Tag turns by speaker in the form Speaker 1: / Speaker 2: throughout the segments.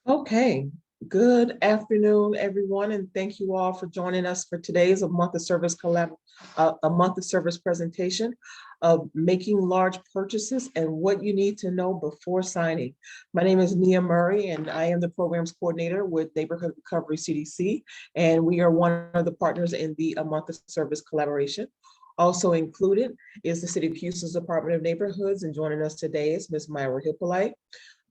Speaker 1: Okay, good afternoon, everyone, and thank you all for joining us for today's a month of service presentation of making large purchases and what you need to know before signing. My name is Nia Murray, and I am the programs coordinator with Neighborhood Recovery CDC, and we are one of the partners in the A Month of Service collaboration. Also included is the City of Houston's Department of Neighborhoods, and joining us today is Ms. Myra Hippolyte,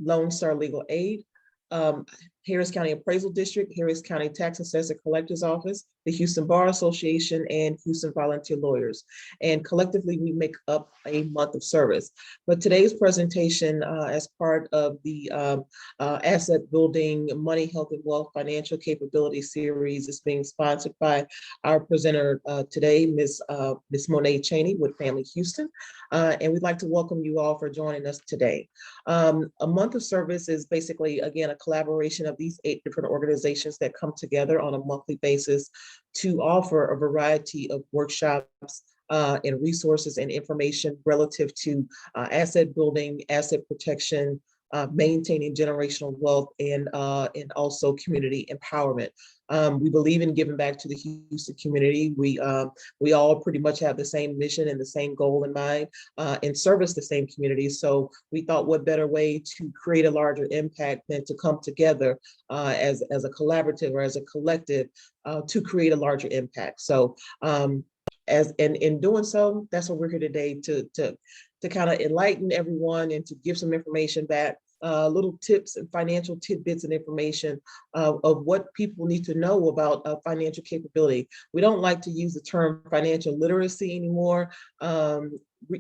Speaker 1: Lone Star Legal Aid, um, Harris County Appraisal District, Harris County Tax Assessor Collector's Office, the Houston Bar Association, and Houston Volunteer Lawyers. And collectively, we make up a month of service. But today's presentation, as part of the Asset Building Money, Health, and Wealth Financial Capability Series, is being sponsored by our presenter today, Ms. Monet Cheney with Family Houston. And we'd like to welcome you all for joining us today. A month of service is basically, again, a collaboration of these 8 different organizations that come together on a monthly basis to offer a variety of workshops and resources and information relative to asset building, asset protection, maintaining generational wealth, and also community empowerment. We believe in giving back to the Houston community. We all pretty much have the same mission and the same goal in mind, and service the same community. So we thought, what better way to create a larger impact than to come together as a collaborative or as a collective to create a larger impact. So in doing so, that's what we're here today to kind of enlighten everyone and to give some information back, little tips and financial tidbits and information of what people need to know about financial capability. We don't like to use the term financial literacy anymore.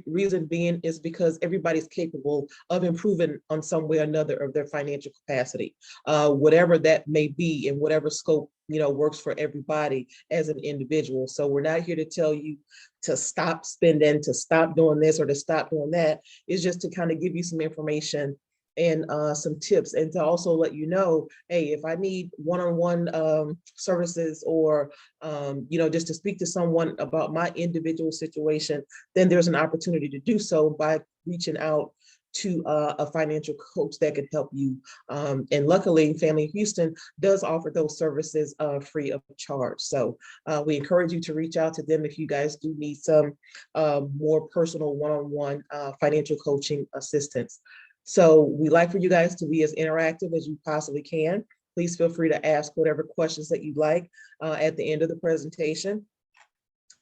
Speaker 1: Reason being is because everybody's capable of improving on some way or another of their financial capacity, whatever that may be in whatever scope works for everybody as an individual. So we're not here to tell you to stop spending, to stop doing this, or to stop doing that. It's just to kind of give you some information and some tips, and to also let you know, hey, if I need one-on-one services, or just to speak to someone about my individual situation, then there's an opportunity to do so by reaching out to a financial coach that could help you. And luckily, Family Houston does offer those services free of charge. So we encourage you to reach out to them if you guys do need some more personal one-on-one financial coaching assistance. So we like for you guys to be as interactive as you possibly can. Please feel free to ask whatever questions that you'd like at the end of the presentation.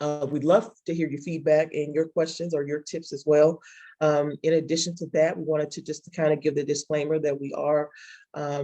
Speaker 1: We'd love to hear your feedback and your questions or your tips as well. In addition to that, we wanted to kind of give the disclaimer that we are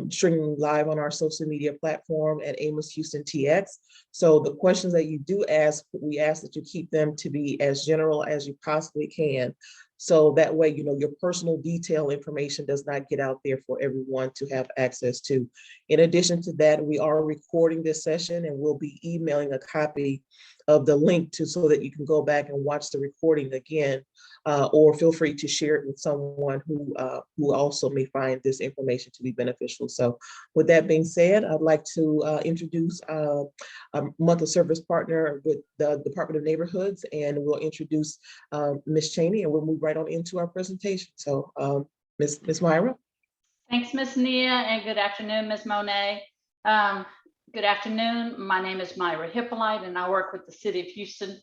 Speaker 1: streaming live on our social media platform at Amos Houston TX. So the questions that you do ask, we ask that you keep them to be as general as you possibly can. So that way, your personal detail information does not get out there for everyone to have access to. In addition to that, we are recording this session, and we'll be emailing a copy of the link so that you can go back and watch the recording again, or feel free to share it with someone who also may find this information to be beneficial. So with that being said, I'd like to introduce a month of service partner with the Department of Neighborhoods, and we'll introduce Ms. Cheney, and we'll move right on into our presentation. So Ms. Myra.
Speaker 2: Thanks, Ms. Nia, and good afternoon, Ms. Monet. Good afternoon. My name is Myra Hippolyte, and I work with the City of Houston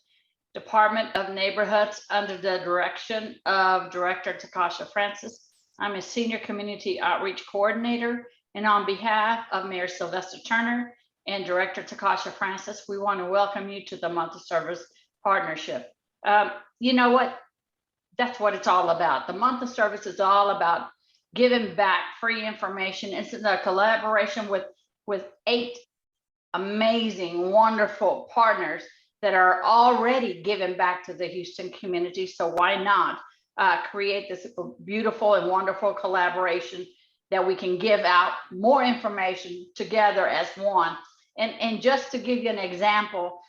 Speaker 2: Department of Neighborhoods under the direction of Director Takasha Francis. I'm a Senior Community Outreach Coordinator, and on behalf of Mayor Sylvester Turner and Director Takasha Francis, we want to welcome you to the Month of Service Partnership. You know what? That's what it's all about. The Month of Service is all about giving back free information. It's in a collaboration with 8 amazing, wonderful partners that are already giving back to the Houston community. So why not create this beautiful and wonderful collaboration that we can give out more information together as one. And just to give you an example,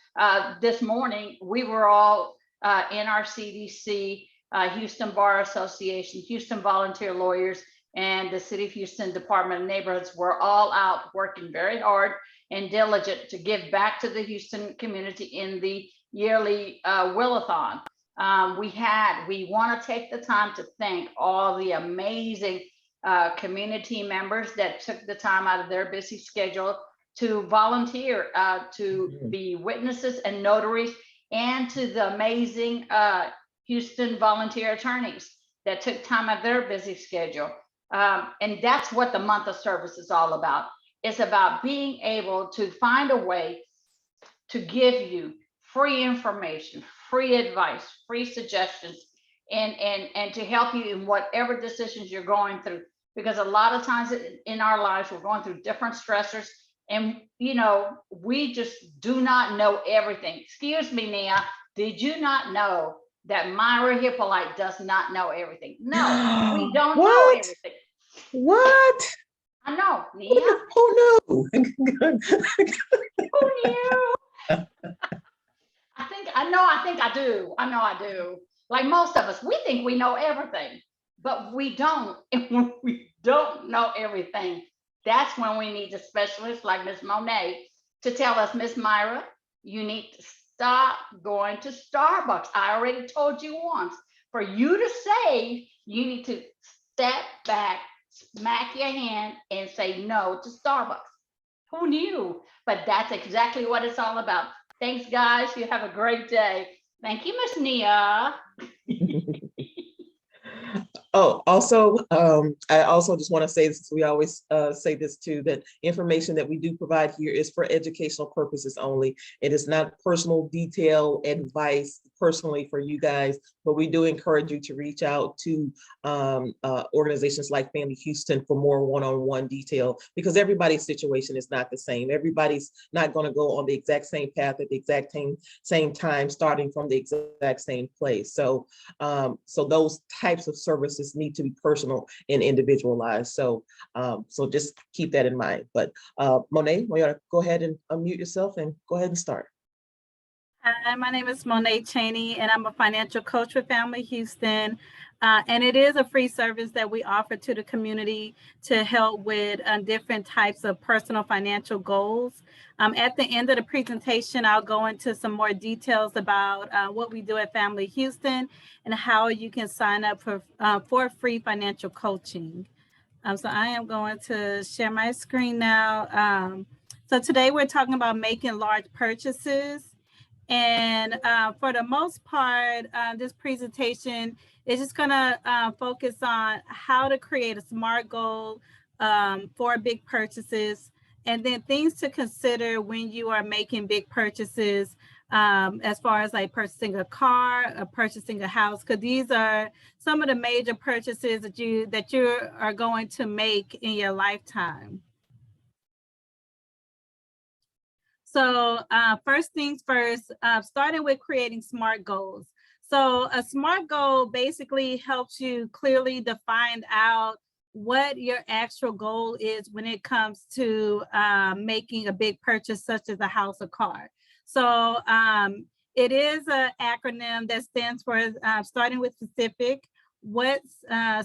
Speaker 2: this morning we were all in our CDC, Houston Bar Association, Houston Volunteer Lawyers, and the City of Houston Department of Neighborhoods were all out working very hard and diligent to give back to the Houston community in the yearly Willathon. We want to take the time to thank all the amazing community members that took the time out of their busy schedule to volunteer, to be witnesses and notaries, and to the amazing Houston volunteer attorneys that took time out of their busy schedule. And that's what the month of service is all about. It's about being able to find a way to give you free information, free advice, free suggestions, and to help you in whatever decisions you're going through. Because a lot of times in our lives, we're going through different stressors, and we just do not know everything. Excuse me, Nia, did you not know that Myra Hippolyte does not know everything? No, we don't know everything.
Speaker 1: What?
Speaker 2: I know, Nia.
Speaker 1: Who knew?
Speaker 2: Who knew? I know I do. Like most of us, we think we know everything, but we don't. And when we don't know everything, that's when we need a specialist like Ms. Monet to tell us, Ms. Myra, you need to stop going to Starbucks. I already told you once. For you to save, you need to step back, smack your hand, and say no to Starbucks. Who knew? But that's exactly what it's all about. Thanks, guys. You have a great day. Thank you, Miss Nia.
Speaker 1: Oh, also, I also just want to say this, we always say this too, that information that we do provide here is for educational purposes only. It is not personal detail advice personally for you guys, but we do encourage you to reach out to organizations like Family Houston for more one-on-one detail, because everybody's situation is not the same. Everybody's not going to go on the exact same path at the exact same time, starting from the exact same place. So, so those types of services need to be personal and individualized. So, so just keep that in mind. But Monet, we ought to go ahead and unmute yourself and go ahead and start.
Speaker 3: Hi, my name is Monet Cheney, and I'm a financial coach with Family Houston. And it is a free service that we offer to the community to help with different types of personal financial goals. At the end of the presentation, I'll go into some more details about what we do at Family Houston and how you can sign up for free financial coaching. So I am going to share my screen now. So today we're talking about making large purchases. And for the most part, this presentation is just going to focus on how to create a SMART goal for big purchases, and then things to consider when you are making big purchases, as far as like purchasing a car or purchasing a house, because these are some of the major purchases that you are going to make in your lifetime. So first things first, starting with creating SMART goals. So a SMART goal basically helps you clearly define out what your actual goal is when it comes to making a big purchase, such as a house or car. So it is an acronym that stands for starting with specific. What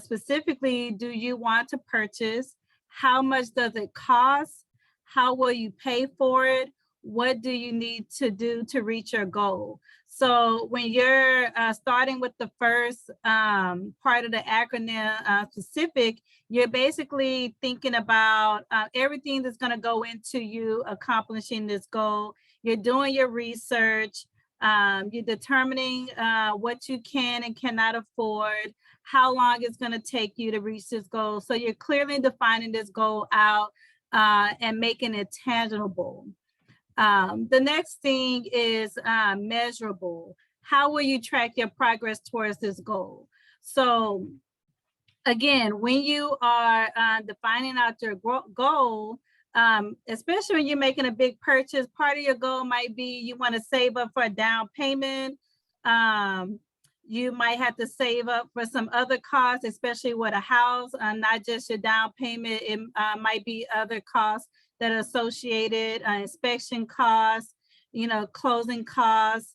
Speaker 3: specifically do you want to purchase? How much does it cost? How will you pay for it? What do you need to do to reach your goal? So when you're starting with the first part of the acronym, specific, you're basically thinking about everything that's going to go into you accomplishing this goal. You're doing your research. You're determining what you can and cannot afford, how long it's going to take you to reach this goal. So you're clearly defining this goal out and making it tangible. The next thing is measurable. How will you track your progress towards this goal? So again, when you are defining out your goal, especially when you're making a big purchase, part of your goal might be you want to save up for a down payment. You might have to save up for some other costs, especially with a house, not just your down payment. It might be other costs that are associated, inspection costs, closing costs,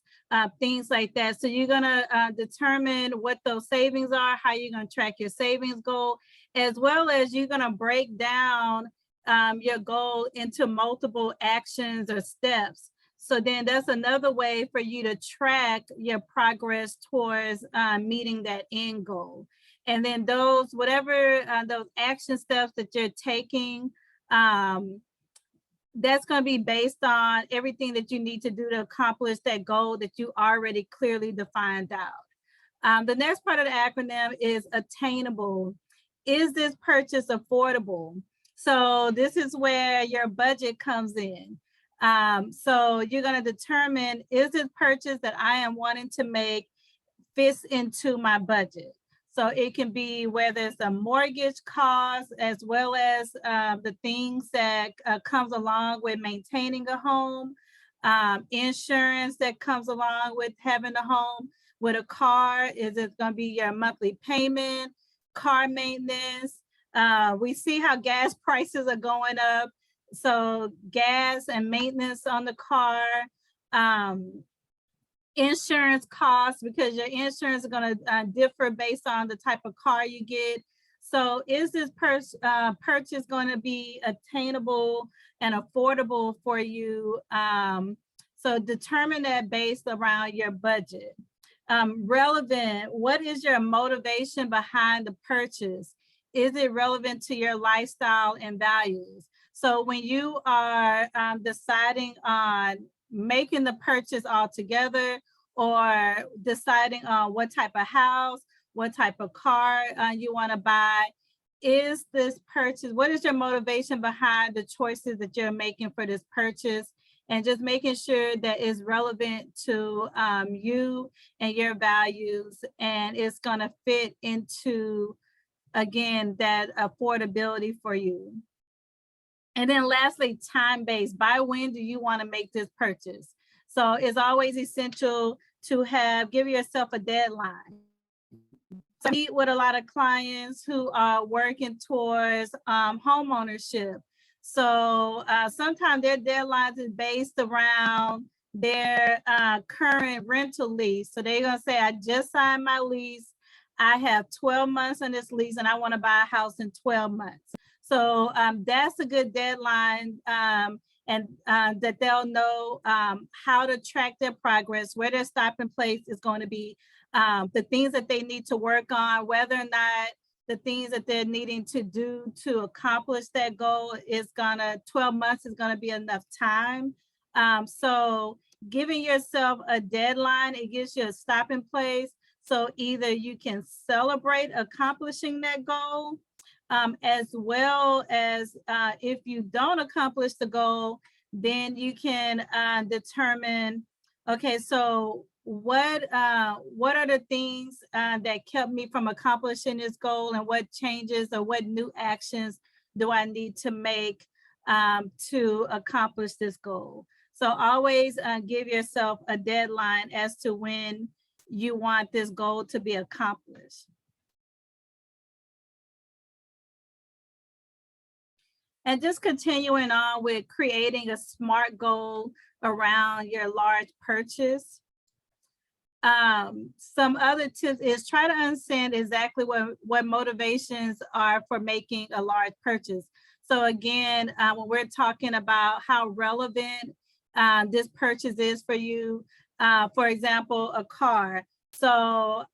Speaker 3: things like that. So you're gonna determine what those savings are, how you're gonna track your savings goal, as well as you're gonna break down your goal into multiple actions or steps. So then that's another way for you to track your progress towards meeting that end goal. And then those, whatever those action steps that you're taking, that's going to be based on everything that you need to do to accomplish that goal that you already clearly defined out. The next part of the acronym is attainable. Is this purchase affordable? So this is where your budget comes in. So you're going to determine, is this purchase that I am wanting to make fits into my budget? So it can be whether it's a mortgage cost, as well as the things that comes along with maintaining a home, insurance that comes along with having a home. With a car, is it going to be your monthly payment, car maintenance? We see how gas prices are going up. So gas and maintenance on the car, insurance costs, because your insurance is going to differ based on the type of car you get. So is this purchase going to be attainable and affordable for you? So determine that based around your budget. Relevant, what is your motivation behind the purchase? Is it relevant to your lifestyle and values? So when you are deciding on making the purchase altogether, or deciding on what type of house, what type of car you want to buy, is this purchase, what is your motivation behind the choices that you're making for this purchase? And just making sure that it's relevant to you and your values, and it's going to fit into, again, that affordability for you. And then lastly, time-based. By when do you want to make this purchase? So it's always essential to give yourself a deadline. So I meet with a lot of clients who are working towards home ownership. So sometimes their deadlines is based around their current rental lease. So they're going to say, I just signed my lease. I have 12 months on this lease and I want to buy a house in 12 months. So that's a good deadline, and that they'll know how to track their progress, where their stopping place is going to be, the things that they need to work on, whether or not the things that they're needing to do to accomplish that goal is 12 months is gonna be enough time. So giving yourself a deadline, it gives you a stopping place. So either you can celebrate accomplishing that goal, as well as if you don't accomplish the goal, then you can determine, okay, so what are the things that kept me from accomplishing this goal, and what changes or what new actions do I need to make to accomplish this goal? So always give yourself a deadline as to when you want this goal to be accomplished. And just continuing on with creating a SMART goal around your large purchase. Some other tips is try to understand exactly what motivations are for making a large purchase. So again, when we're talking about how relevant this purchase is for you, for example, a car. So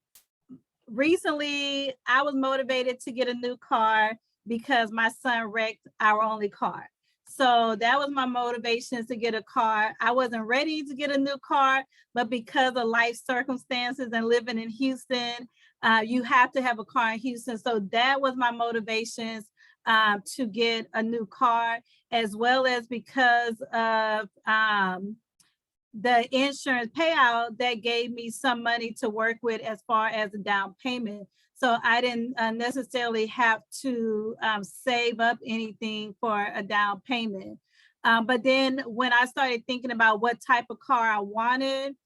Speaker 3: recently I was motivated to get a new car because my son wrecked our only car. So that was my motivation to get a car. I wasn't ready to get a new car, but because of life circumstances and living in Houston, you have to have a car in Houston. So that was my motivations to get a new car, as well as because of the insurance payout that gave me some money to work with as far as a down payment. So I didn't necessarily have to save up anything for a down payment. But then when I started thinking about what type of car I wanted,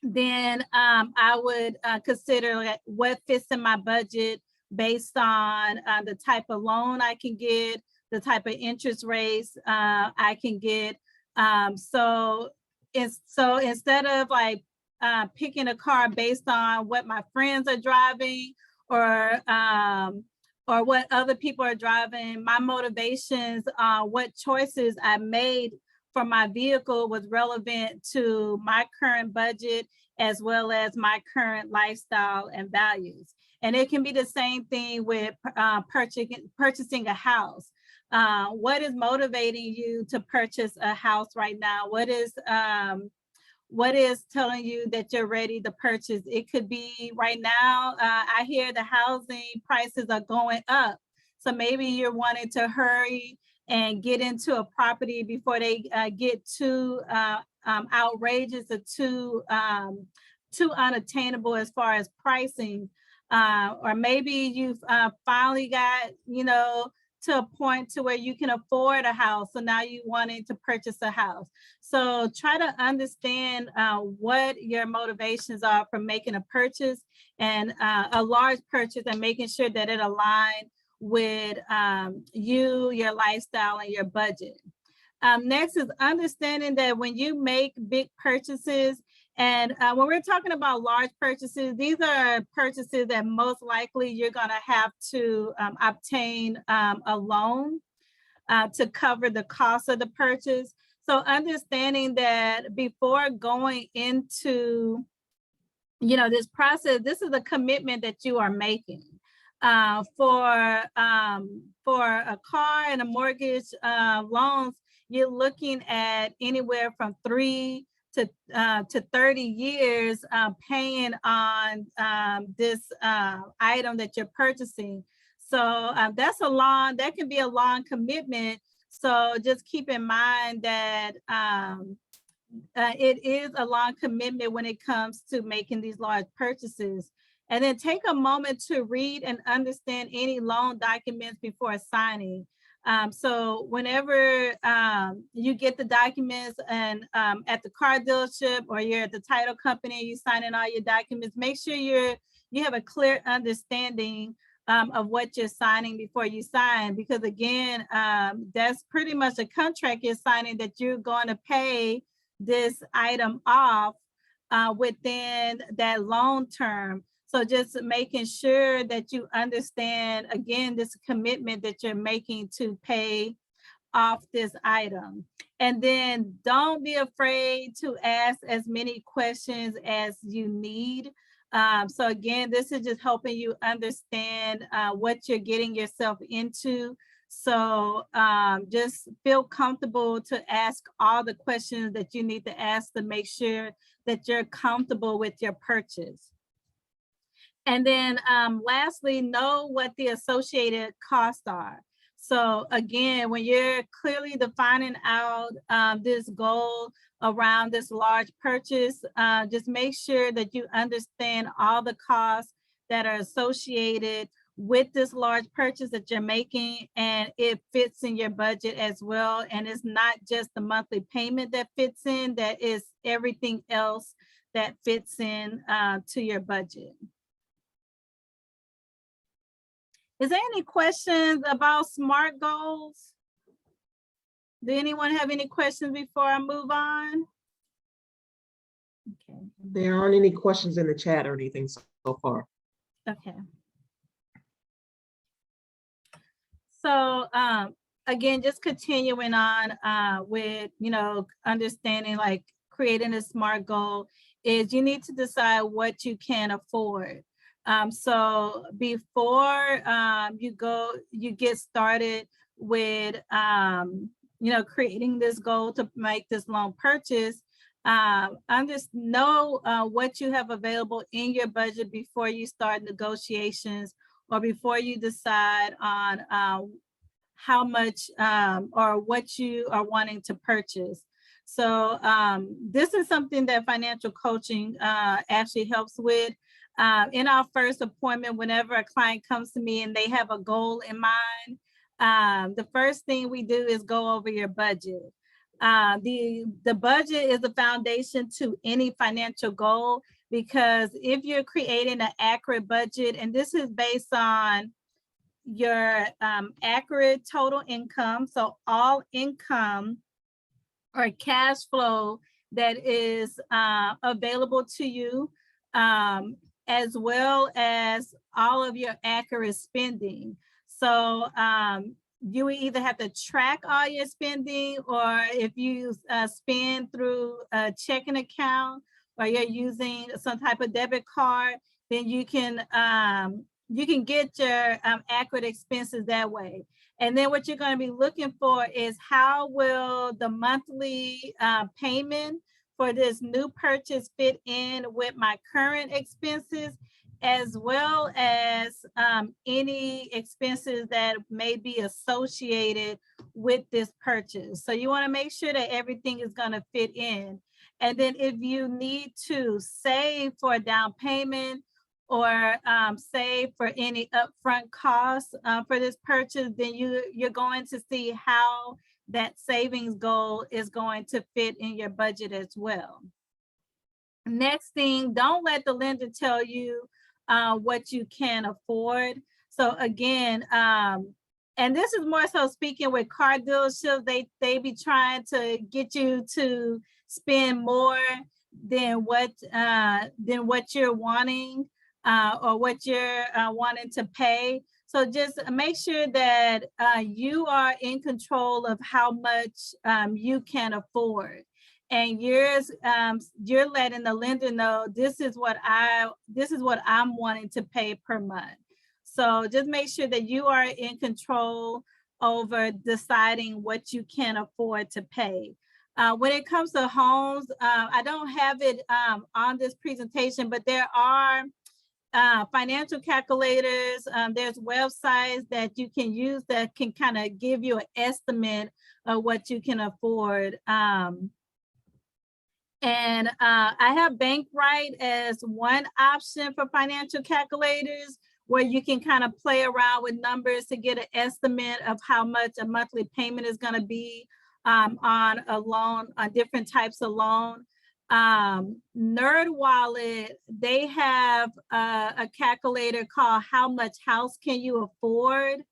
Speaker 3: then I would consider like what fits in my budget based on the type of loan I can get, the type of interest rates I can get. So instead of like picking a car based on what my friends are driving or what other people are driving, my motivations, what choices I made for my vehicle was relevant to my current budget as well as my current lifestyle and values. And it can be the same thing with purchasing a house. What is motivating you to purchase a house right now? What is telling you that you're ready to purchase? It could be right now, I hear the housing prices are going up. So maybe you're wanting to hurry and get into a property before they get too outrageous or too unattainable as far as pricing. Or maybe you've finally got, to a point to where you can afford a house. So now you wanting to purchase a house. So try to understand what your motivations are for making a purchase and a large purchase, and making sure that it aligns with you, your lifestyle, and your budget. Next is understanding that when you make big purchases, and when we're talking about large purchases, these are purchases that most likely you're going to have to obtain a loan to cover the cost of the purchase. So understanding that before going into, this process, this is a commitment that you are making. For a car and a mortgage loans, you're looking at anywhere from 3 to 30 years paying on this item that you're purchasing. So that can be a long commitment. So just keep in mind that it is a long commitment when it comes to making these large purchases. And then take a moment to read and understand any loan documents before signing. So whenever you get the documents and at the car dealership, or you're at the title company, you sign in all your documents, make sure you have a clear understanding of what you're signing before you sign. Because again, that's pretty much a contract you're signing, that you're going to pay this item off within that loan term. So just making sure that you understand, again, this commitment that you're making to pay off this item. And then don't be afraid to ask as many questions as you need. So again, this is just helping you understand what you're getting yourself into. So just feel comfortable to ask all the questions that you need to ask to make sure that you're comfortable with your purchase. And then lastly, know what the associated costs are. So again, when you're clearly defining out this goal around this large purchase, just make sure that you understand all the costs that are associated with this large purchase that you're making, and it fits in your budget as well. And it's not just the monthly payment that fits in, that is everything else that fits in to your budget. Is there any questions about SMART goals? Do anyone have any questions before I move on? Okay.
Speaker 1: There aren't any questions in the chat or anything so far.
Speaker 3: Okay. So again, just continuing on with, understanding, like creating a SMART goal, is you need to decide what you can afford. So before you get started with, creating this goal to make this loan purchase, know what you have available in your budget before you start negotiations, or before you decide on how much or what you are wanting to purchase. So this is something that financial coaching actually helps with. In our first appointment, whenever a client comes to me and they have a goal in mind, the first thing we do is go over your budget. The budget is the foundation to any financial goal, because if you're creating an accurate budget, and this is based on your accurate total income, so all income or cash flow that is available to you, as well as all of your accurate spending. So you either have to track all your spending, or if you spend through a checking account or you're using some type of debit card, then you can get your accurate expenses that way. And then what you're going to be looking for is how will the monthly payment for this new purchase fit in with my current expenses, as well as any expenses that may be associated with this purchase. So you want to make sure that everything is going to fit in. And then if you need to save for a down payment or save for any upfront costs for this purchase, then you're going to see how that savings goal is going to fit in your budget as well. Next thing, don't let the lender tell you what you can afford. So again, and this is more so speaking with car dealerships, they be trying to get you to spend more than what you're wanting or what you're wanting to pay. So just make sure that you are in control of how much you can afford. And you're letting the lender know this is what I'm wanting to pay per month. So just make sure that you are in control over deciding what you can afford to pay. When it comes to homes, I don't have it on this presentation, but there are financial calculators. There's websites that you can use that can kind of give you an estimate of what you can afford. And I have Bankrite as one option for financial calculators, where you can kind of play around with numbers to get an estimate of how much a monthly payment is going to be on a loan, on different types of loan. NerdWallet, they have a calculator called How Much House Can You Afford?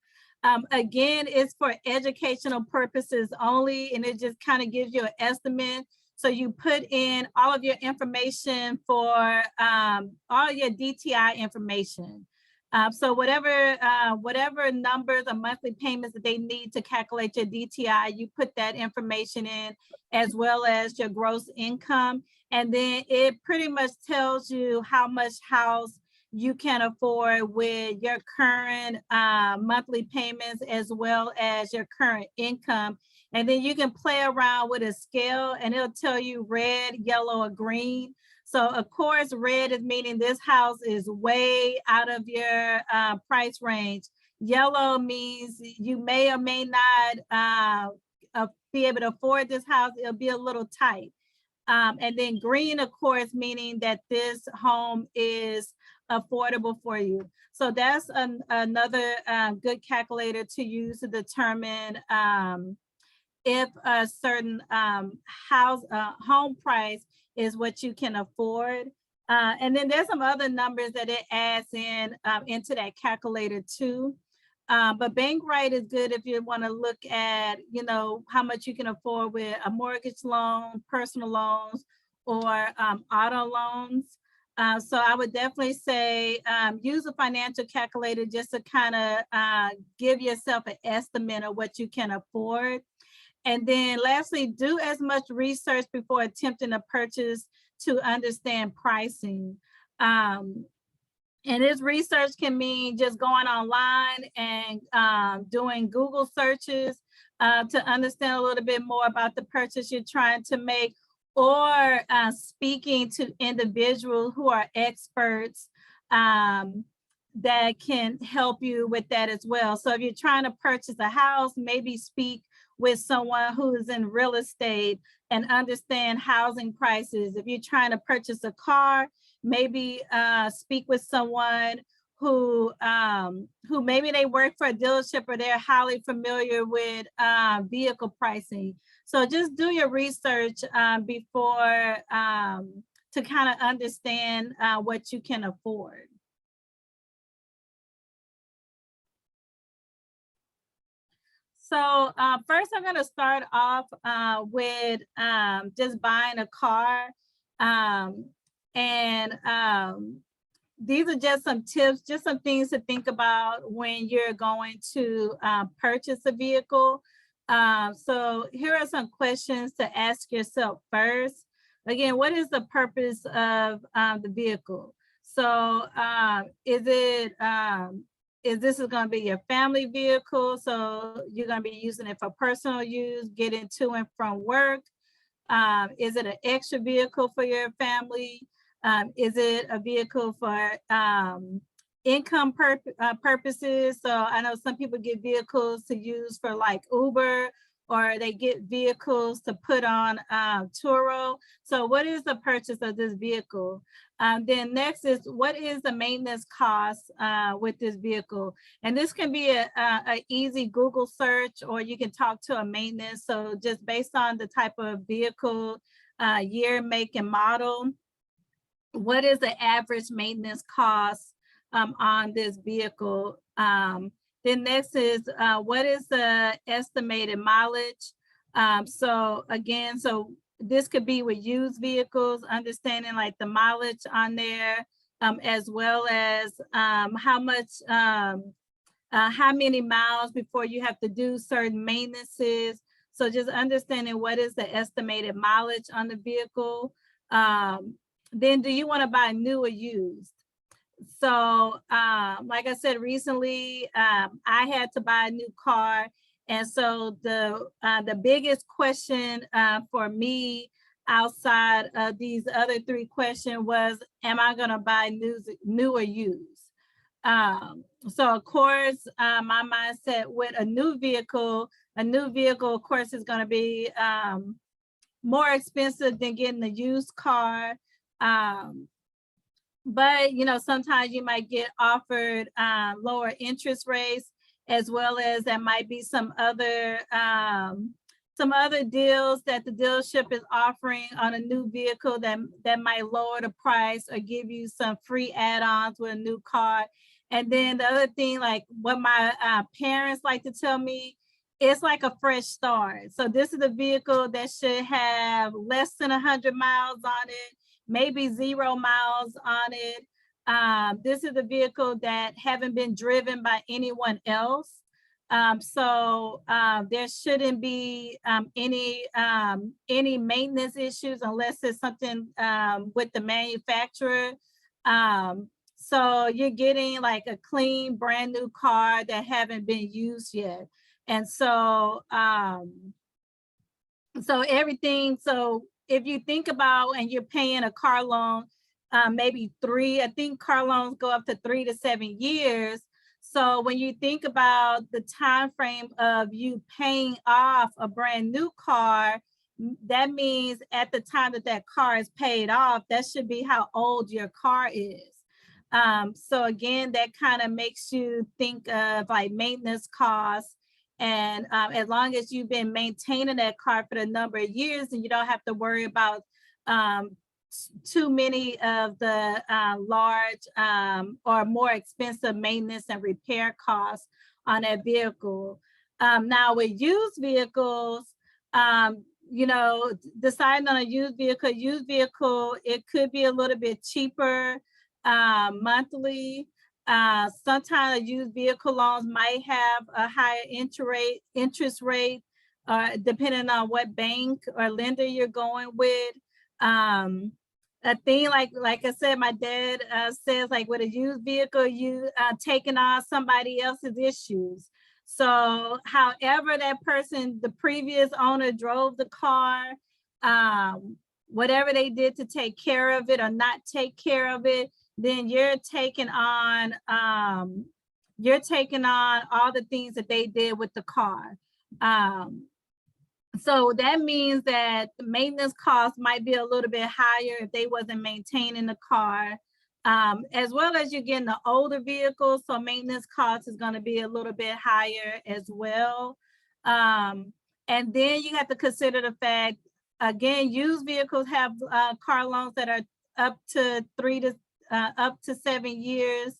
Speaker 3: Again, it's for educational purposes only, and it just kind of gives you an estimate. So you put in all of your information for all your DTI information. So whatever numbers or monthly payments that they need to calculate your DTI, you put that information in, as well as your gross income. And then it pretty much tells you how much house you can afford with your current monthly payments, as well as your current income. And then you can play around with a scale, and it'll tell you red, yellow, or green. So of course, red is meaning this house is way out of your price range. Yellow means you may or may not be able to afford this house. It'll be a little tight. And then green, of course, meaning that this home is affordable for you. So that's another good calculator to use to determine if a certain home price is what you can afford. And then there's some other numbers that it adds in into that calculator too. But Bankrite is good if you want to look at, how much you can afford with a mortgage loan, personal loans, or auto loans. So I would definitely say use a financial calculator just to kind of give yourself an estimate of what you can afford. And then lastly, do as much research before attempting a purchase to understand pricing. And this research can mean just going online and doing Google searches to understand a little bit more about the purchase you're trying to make, or speaking to individuals who are experts that can help you with that as well. So if you're trying to purchase a house, maybe speak with someone who is in real estate and understand housing prices. If you're trying to purchase a car, maybe speak with someone who maybe they work for a dealership or they're highly familiar with vehicle pricing. So just do your research before to kind of understand what you can afford. So first, I'm going to start off with just buying a car. These are just some tips, just some things to think about when you're going to purchase a vehicle. So here are some questions to ask yourself first. again, what is the purpose of the vehicle? So is this going to be your family vehicle? So you're going to be using it for personal use, getting to and from work. Is it an extra vehicle for your family? Is it a vehicle for income purposes? So I know some people get vehicles to use for like Uber, or they get vehicles to put on Turo. So what is the purchase of this vehicle? Then next is, what is the maintenance cost with this vehicle? And this can be a easy Google search, or you can talk to a maintenance. So just based on the type of vehicle, year, make, and model, what is the average maintenance cost on this vehicle? Then next is, what is the estimated mileage? So again, so this could be with used vehicles, understanding like the mileage on there, as well as how many miles before you have to do certain maintenances. So just understanding what is the estimated mileage on the vehicle. Then do you want to buy new or used? So like I said, recently I had to buy a new car. And so the biggest question for me outside of these other three questions was, am I going to buy new or used? So of course, my mindset with a new vehicle, of course, is going to be more expensive than getting a used car. But you know, sometimes you might get offered lower interest rates, as well as there might be some other deals that the dealership is offering on a new vehicle that might lower the price or give you some free add-ons with a new car. And then the other thing, like what my parents like to tell me, it's like a fresh start. So this is a vehicle that should have less than 100 miles on it, maybe 0 miles on it. This is a vehicle that haven't been driven by anyone else. So there shouldn't be any maintenance issues unless it's something with the manufacturer. So you're getting like a clean, brand new car that haven't been used yet. And so, so if you think about, and you're paying a car loan, maybe I think car loans go up to 3 to 7 years. So when you think about the time frame of you paying off a brand new car, that means at the time that car is paid off, that should be how old your car is. So again, that kind of makes you think of like maintenance costs. And as long as you've been maintaining that car for a number of years, and you don't have to worry about too many of the large or more expensive maintenance and repair costs on that vehicle. Now with used vehicles, you know, deciding on a used vehicle, it could be a little bit cheaper monthly. Sometimes used vehicle loans might have a higher interest rate, depending on what bank or lender you're going with. A thing like I said, my dad says, like with a used vehicle, you taking on somebody else's issues. So however that person, the previous owner, drove the car, whatever they did to take care of it or not take care of it, then you're taking on all the things that they did with the car. So that means that the maintenance costs might be a little bit higher if they wasn't maintaining the car, as well as you're getting the older vehicles. So maintenance costs is going to be a little bit higher as well. And then you have to consider the fact, again, used vehicles have car loans that are up to 7 years,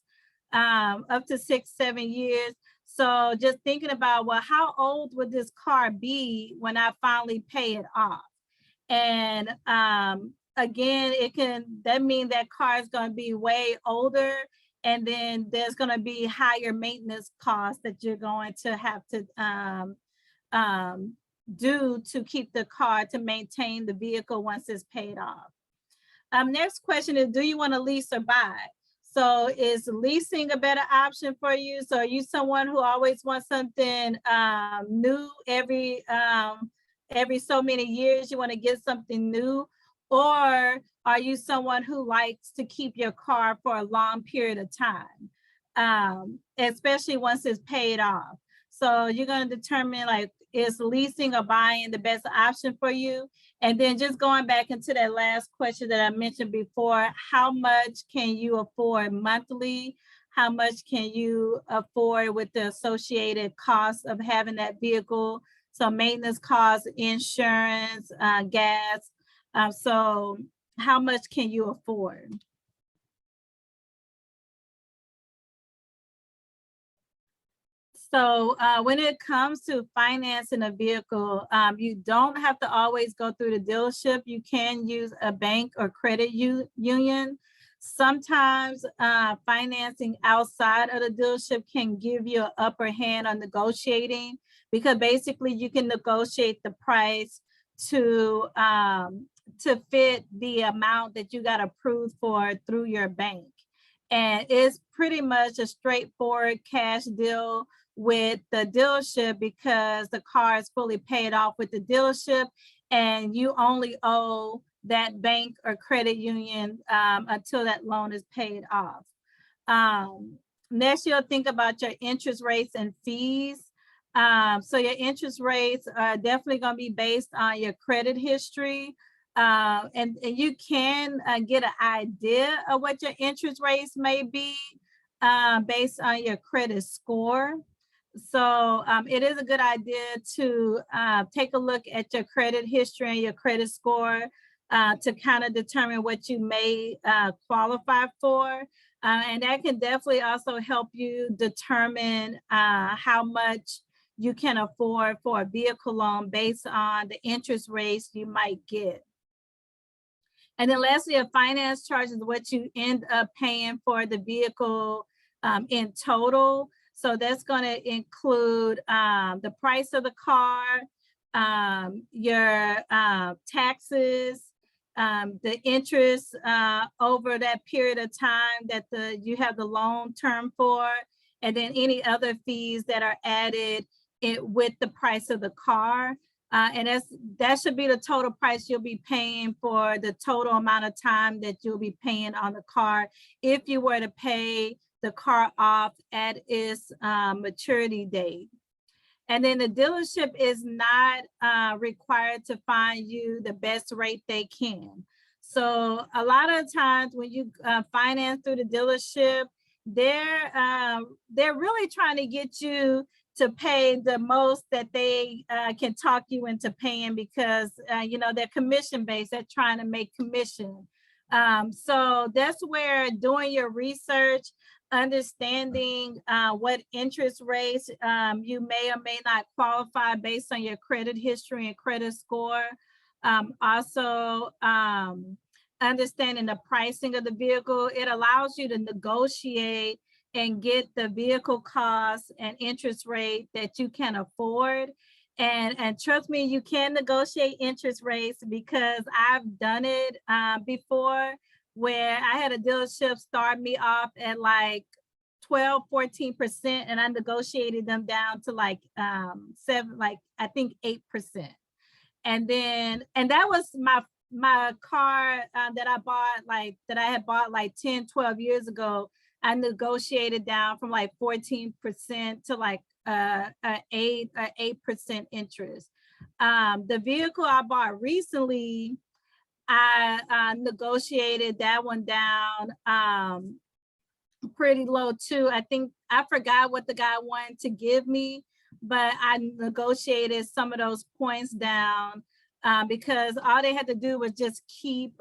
Speaker 3: up to 6, 7 years. So just thinking about, well, how old would this car be when I finally pay it off? And again, that means that car is going to be way older, and then there's going to be higher maintenance costs that you're going to have to do to keep the car to maintain the vehicle once it's paid off. Next question is, do you want to lease or buy? So is leasing a better option for you? So are you someone who always wants something new every so many years? You want to get something new? Or are you someone who likes to keep your car for a long period of time, especially once it's paid off? So you're going to determine, like, is leasing or buying the best option for you? And then just going back into that last question that I mentioned before, how much can you afford monthly? How much can you afford with the associated costs of having that vehicle? So maintenance costs, insurance, gas. So how much can you afford? So when it comes to financing a vehicle, you don't have to always go through the dealership. You can use a bank or credit union. Sometimes financing outside of the dealership can give you an upper hand on negotiating, because basically you can negotiate the price to fit the amount that you got approved for through your bank. And it's pretty much a straightforward cash deal with the dealership, because the car is fully paid off with the dealership and you only owe that bank or credit union until that loan is paid off. Next, you'll think about your interest rates and fees. So your interest rates are definitely going to be based on your credit history. And you can get an idea of what your interest rates may be based on your credit score. So it is a good idea to take a look at your credit history and your credit score to kind of determine what you may qualify for. And that can definitely also help you determine how much you can afford for a vehicle loan based on the interest rates you might get. And then lastly, a finance charge is what you end up paying for the vehicle in total. So that's going to include the price of the car, your taxes, the interest over that period of time that you have the loan term for, and then any other fees that are added with the price of the car. And that should be the total price you'll be paying for the total amount of time that you'll be paying on the car if you were to pay the car off at its maturity date. And then the dealership is not required to find you the best rate they can. So a lot of times when you finance through the dealership, they're really trying to get you to pay the most that they can talk you into paying, because they're commission based. They're trying to make commission. So that's where doing your research, understanding what interest rates you may or may not qualify based on your credit history and credit score. Also, understanding the pricing of the vehicle, it allows you to negotiate and get the vehicle costs and interest rate that you can afford. And trust me, you can negotiate interest rates, because I've done it before, where I had a dealership start me off at like 12-14%, and I negotiated them down to like 7, like I think 8%. And that was my car that I had bought like 10-12 years ago. I negotiated down from like 14% to like 8% interest. The vehicle I bought recently, I negotiated that one down pretty low too. I think I forgot what the guy wanted to give me, but I negotiated some of those points down because all they had to do was just keep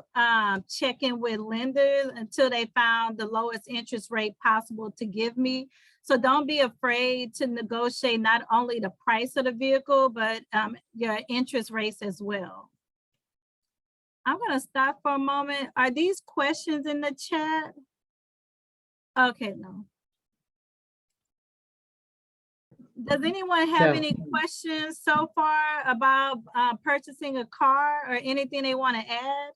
Speaker 3: checking with lenders until they found the lowest interest rate possible to give me. So don't be afraid to negotiate not only the price of the vehicle, but your interest rates as well. I'm going to stop for a moment. Are these questions in the chat? Okay, no. Does anyone have
Speaker 1: No.
Speaker 3: any questions so far about purchasing a car or anything they want to add?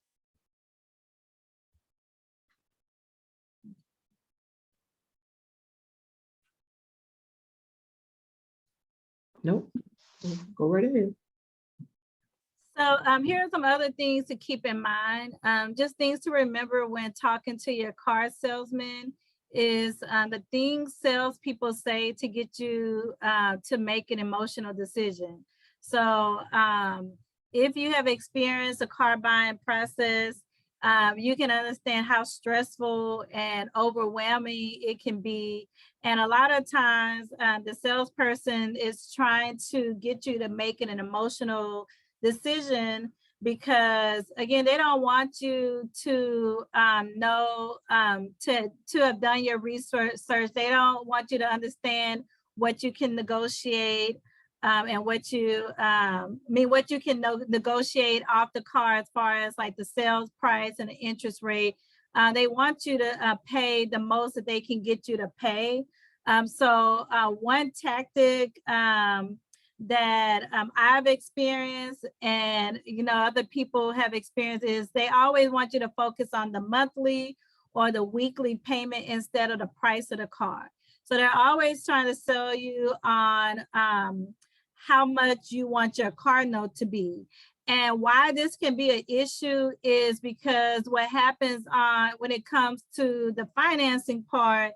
Speaker 1: Nope. Go right ahead.
Speaker 3: So here are some other things to keep in mind. Just things to remember when talking to your car salesman is the things salespeople say to get you to make an emotional decision. So if you have experienced a car buying process, you can understand how stressful and overwhelming it can be. And a lot of times the salesperson is trying to get you to make an emotional decision because again, they don't want you to know to have done your research. They don't want you to understand what you can negotiate and what you what you can negotiate off the car as far as like the sales price and the interest rate. They want you to pay the most that they can get you to pay. So one tactic that I've experienced and other people have experienced is they always want you to focus on the monthly or the weekly payment instead of the price of the car. So they're always trying to sell you on how much you want your car note to be. And why this can be an issue is because what happens when it comes to the financing part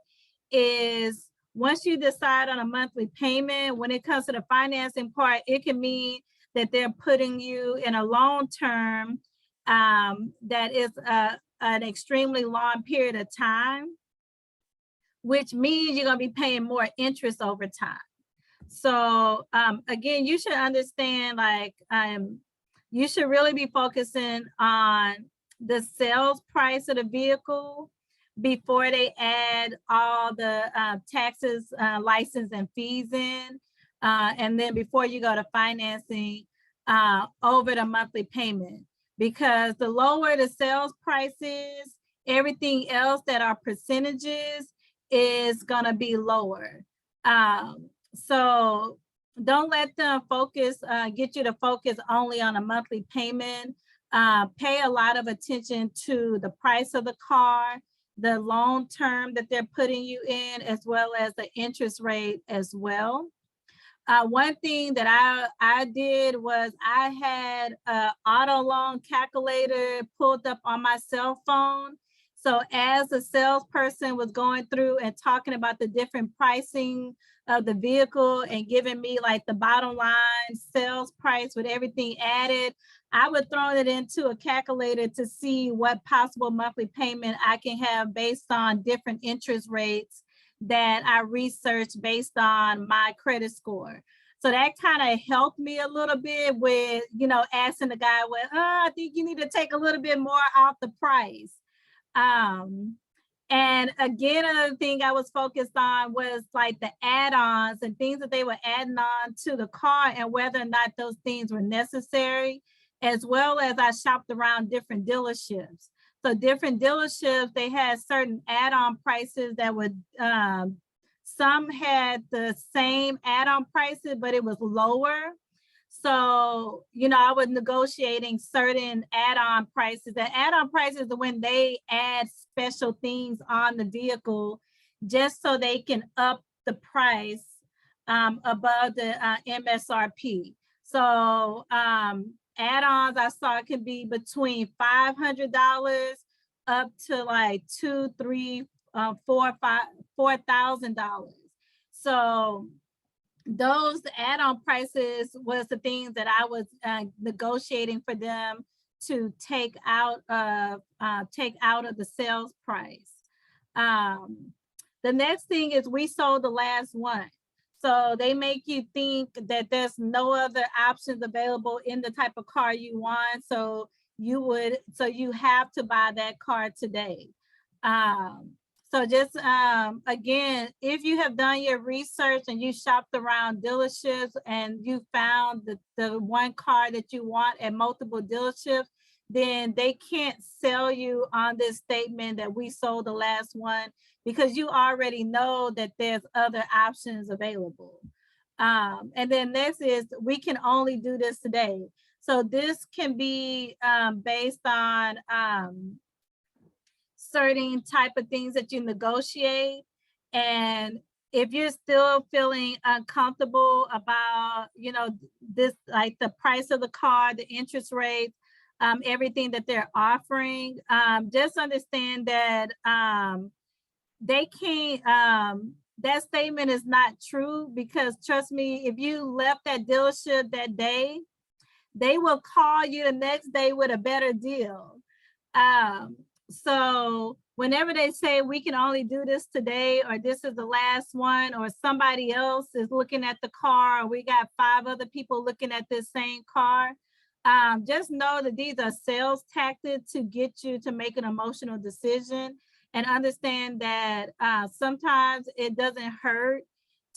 Speaker 3: is once you decide on a monthly payment, when it comes to the financing part, it can mean that they're putting you in a long term that is an extremely long period of time, which means you're going to be paying more interest over time. So again, you should understand you should really be focusing on the sales price of the vehicle before they add all the taxes, license and fees in. And then before you go to financing over the monthly payment, because the lower the sales price is, everything else that are percentages is gonna be lower. So don't let them get you to focus only on a monthly payment. Pay a lot of attention to the price of the car, the loan term that they're putting you in, as well as the interest rate as well. One thing that I did was I had an auto loan calculator pulled up on my cell phone. So as the salesperson was going through and talking about the different pricing of the vehicle and giving me like the bottom line sales price with everything added, I would throw it into a calculator to see what possible monthly payment I can have based on different interest rates that I researched based on my credit score. So that kind of helped me a little bit with, asking the guy, well, I think you need to take a little bit more off the price. And again, another thing I was focused on was like the add-ons and things that they were adding on to the car and whether or not those things were necessary, as well as I shopped around different dealerships. So different dealerships, they had certain add-on prices that would, some had the same add-on prices, but it was lower. So, I was negotiating certain add-on prices. The add-on prices are when they add special things on the vehicle just so they can up the price above the MSRP. So add-ons I saw could be between $500 up to like $2,000, $3,000, $4,000. So those add-on prices was the things that I was negotiating for them to take out of the sales price. The next thing is we sold the last one. So they make you think that there's no other options available in the type of car you want. So you have to buy that car today. So just, again, if you have done your research and you shopped around dealerships and you found the one car that you want at multiple dealerships, then they can't sell you on this statement that we sold the last one because you already know that there's other options available. And then next is, we can only do this today. So this can be based on certain type of things that you negotiate. And if you're still feeling uncomfortable about, you know, this, like the price of the car, the interest rate, everything that they're offering, just understand that they can't, that statement is not true, because trust me, if you left that dealership that day, they will call you the next day with a better deal. So whenever they say we can only do this today, or this is the last one, or somebody else is looking at the car, or we got 5 other people looking at this same car, just know that these are sales tactics to get you to make an emotional decision, and understand that sometimes it doesn't hurt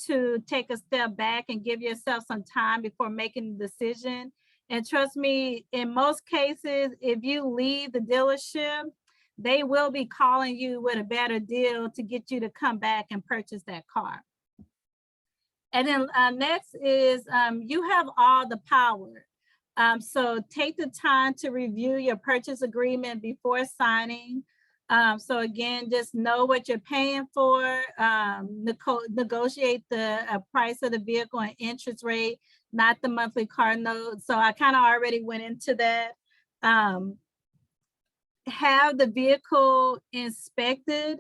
Speaker 3: to take a step back and give yourself some time before making the decision. And trust me, in most cases, if you leave the dealership, they will be calling you with a better deal to get you to come back and purchase that car. And then next is, you have all the power. So take the time to review your purchase agreement before signing. So again, just know what you're paying for, negotiate the price of the vehicle and interest rate, not the monthly car note. So I kind of already went into that. Have the vehicle inspected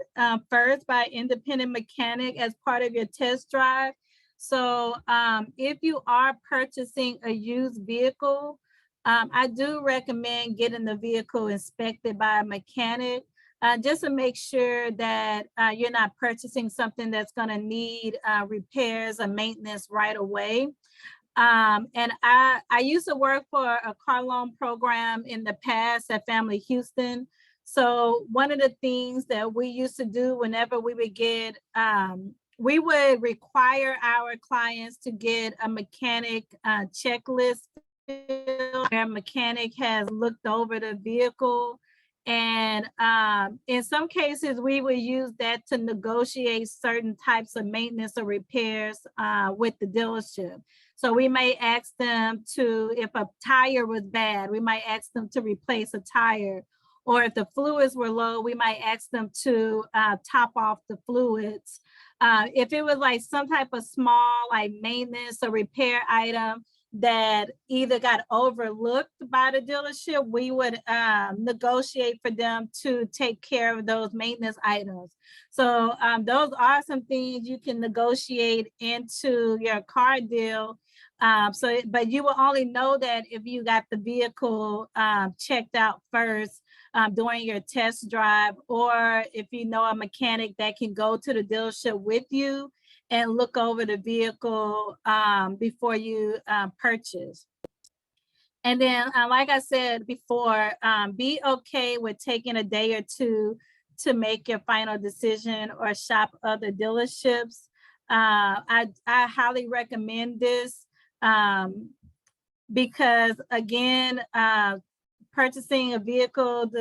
Speaker 3: first by an independent mechanic as part of your test drive. So if you are purchasing a used vehicle, I do recommend getting the vehicle inspected by a mechanic, just to make sure that you're not purchasing something that's going to need repairs or maintenance right away. And I used to work for a car loan program in the past at Family Houston. So one of the things that we used to do whenever we would get, we would require our clients to get a mechanic checklist. Our mechanic has looked over the vehicle. And in some cases, we would use that to negotiate certain types of maintenance or repairs with the dealership. So we may ask them to, if a tire was bad, we might ask them to replace a tire. Or if the fluids were low, we might ask them to top off the fluids. If it was like some type of small like maintenance or repair item that either got overlooked by the dealership, we would negotiate for them to take care of those maintenance items. So those are some things you can negotiate into your car deal. But you will only know that if you got the vehicle checked out first during your test drive, or if you know a mechanic that can go to the dealership with you and look over the vehicle before you purchase. And then, like I said before, be okay with taking a day or two to make your final decision or shop other dealerships. I highly recommend this because, again, purchasing a vehicle,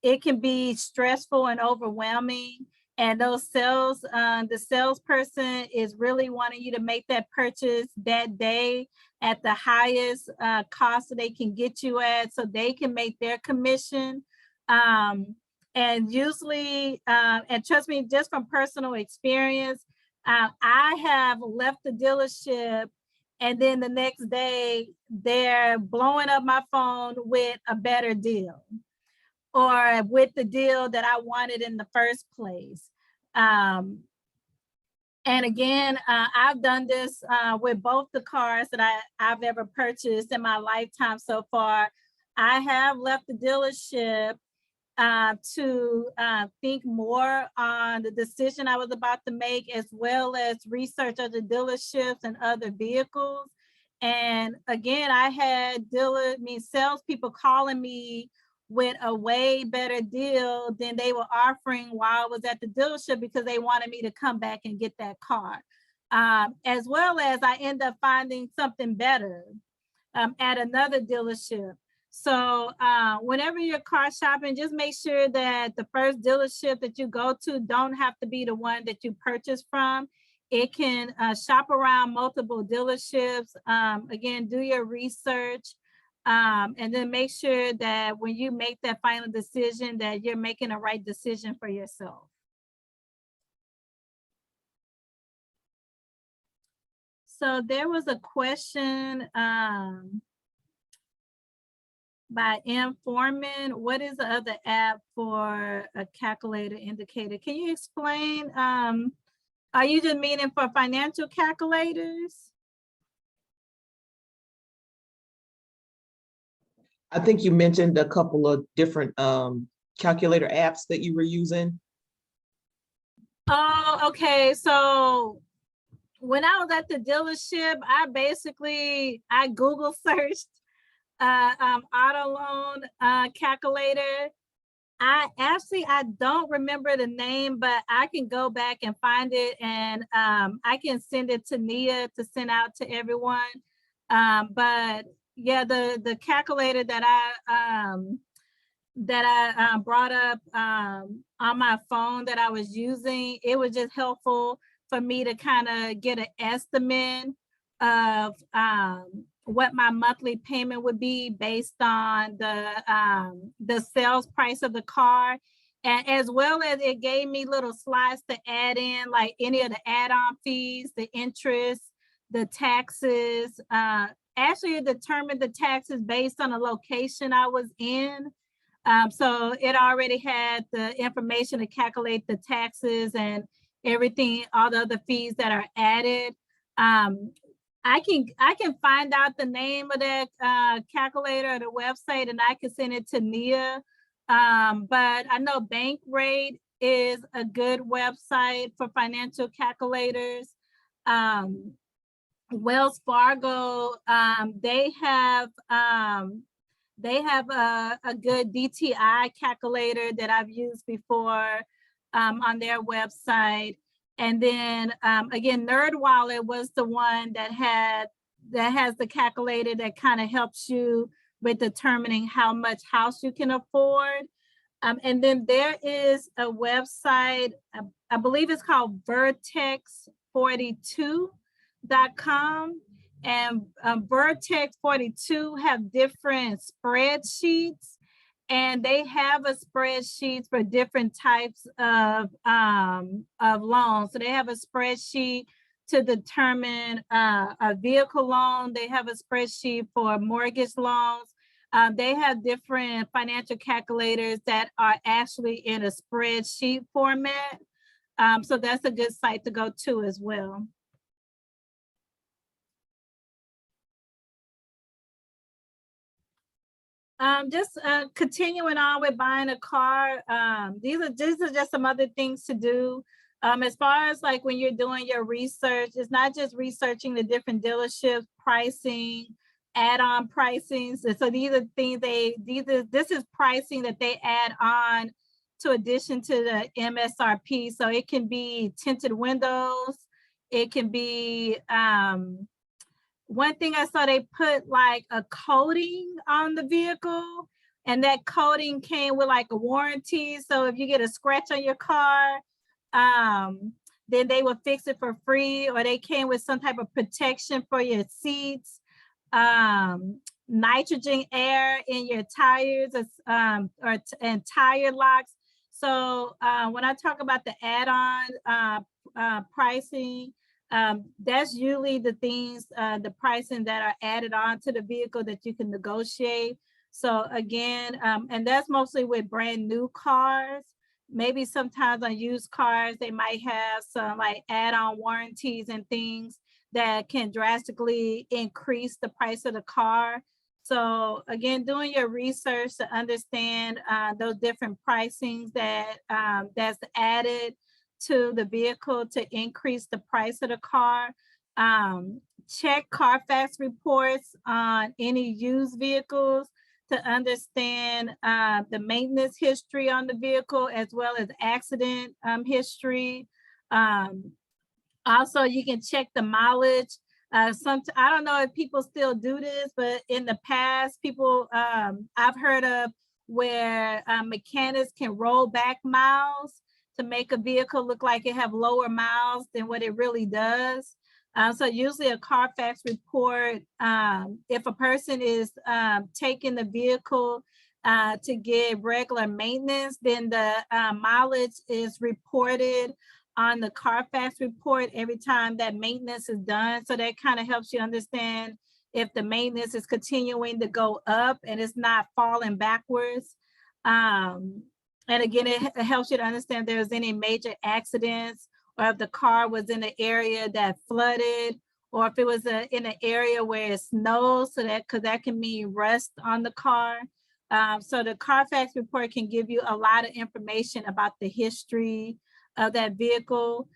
Speaker 3: it can be stressful and overwhelming. And those the salesperson is really wanting you to make that purchase that day at the highest cost that they can get you at, so they can make their commission. And usually, and trust me, just from personal experience, I have left the dealership and then the next day they're blowing up my phone with a better deal, or with the deal that I wanted in the first place. And again, I've done this with both the cars that I've ever purchased in my lifetime so far. I have left the dealership to think more on the decision I was about to make, as well as research other dealerships and other vehicles. And again, I had salespeople calling me with a way better deal than they were offering while I was at the dealership, because they wanted me to come back and get that car. As well as I end up finding something better at another dealership. So whenever you're car shopping, just make sure that the first dealership that you go to don't have to be the one that you purchase from. It can shop around multiple dealerships. Again, do your research, and then make sure that when you make that final decision that you're making the right decision for yourself. So there was a question by M. Foreman. What is the other app for a calculator indicator? Can you explain? Are you just meaning for financial calculators?
Speaker 1: I think you mentioned a couple of different calculator apps that you were using.
Speaker 3: Oh, okay. So when I was at the dealership, I Google searched auto loan calculator. I don't remember the name, but I can go back and find it, and I can send it to Nia to send out to everyone. But yeah, the calculator that I brought up on my phone that I was using, it was just helpful for me to kind of get an estimate of what my monthly payment would be based on the sales price of the car. And as well as it gave me little slides to add in, like any of the add-on fees, the interest, the taxes. Actually, it determined the taxes based on the location I was in. So it already had the information to calculate the taxes and everything, all the other fees that are added. I can find out the name of that calculator or the website, and I can send it to Nia. But I know Bankrate is a good website for financial calculators. Wells Fargo, they have a good DTI calculator that I've used before on their website. And then again, NerdWallet was the one that has the calculator that kind of helps you with determining how much house you can afford. And then there is a website, I believe it's called Vertex42.com. And Vertex 42 have different spreadsheets, and they have a spreadsheet for different types of loans. So they have a spreadsheet to determine a vehicle loan. They have a spreadsheet for mortgage loans. They have different financial calculators that are actually in a spreadsheet format. So that's a good site to go to as well. Just continuing on with buying a car. These are just some other things to do. As far as like when you're doing your research, it's not just researching the different dealerships, pricing, add-on pricings. So these are things this is pricing that they add on to addition to the MSRP. So it can be tinted windows. It can be one thing I saw, they put like a coating on the vehicle, and that coating came with like a warranty. So if you get a scratch on your car, then they will fix it for free, or they came with some type of protection for your seats, nitrogen air in your tires, and tire locks. So when I talk about the add-on pricing, that's usually the things, the pricing that are added on to the vehicle that you can negotiate. So again, and that's mostly with brand new cars. Maybe sometimes on used cars, they might have some like add-on warranties and things that can drastically increase the price of the car. So again, doing your research to understand those different pricings that that's added to the vehicle to increase the price of the car. Check Carfax reports on any used vehicles to understand the maintenance history on the vehicle, as well as accident history. Also, you can check the mileage. I don't know if people still do this, but in the past, people I've heard of where mechanics can roll back miles. to make a vehicle look like it have lower miles than what it really does. So usually a Carfax report, if a person is taking the vehicle to get regular maintenance, then the mileage is reported on the Carfax report every time that maintenance is done. So that kind of helps you understand if the maintenance is continuing to go up and it's not falling backwards. And again, it helps you to understand if there's any major accidents, or if the car was in an area that flooded, or if it was in an area where it snows, so that, because that can mean rust on the car. So the Carfax report can give you a lot of information about the history of that vehicle.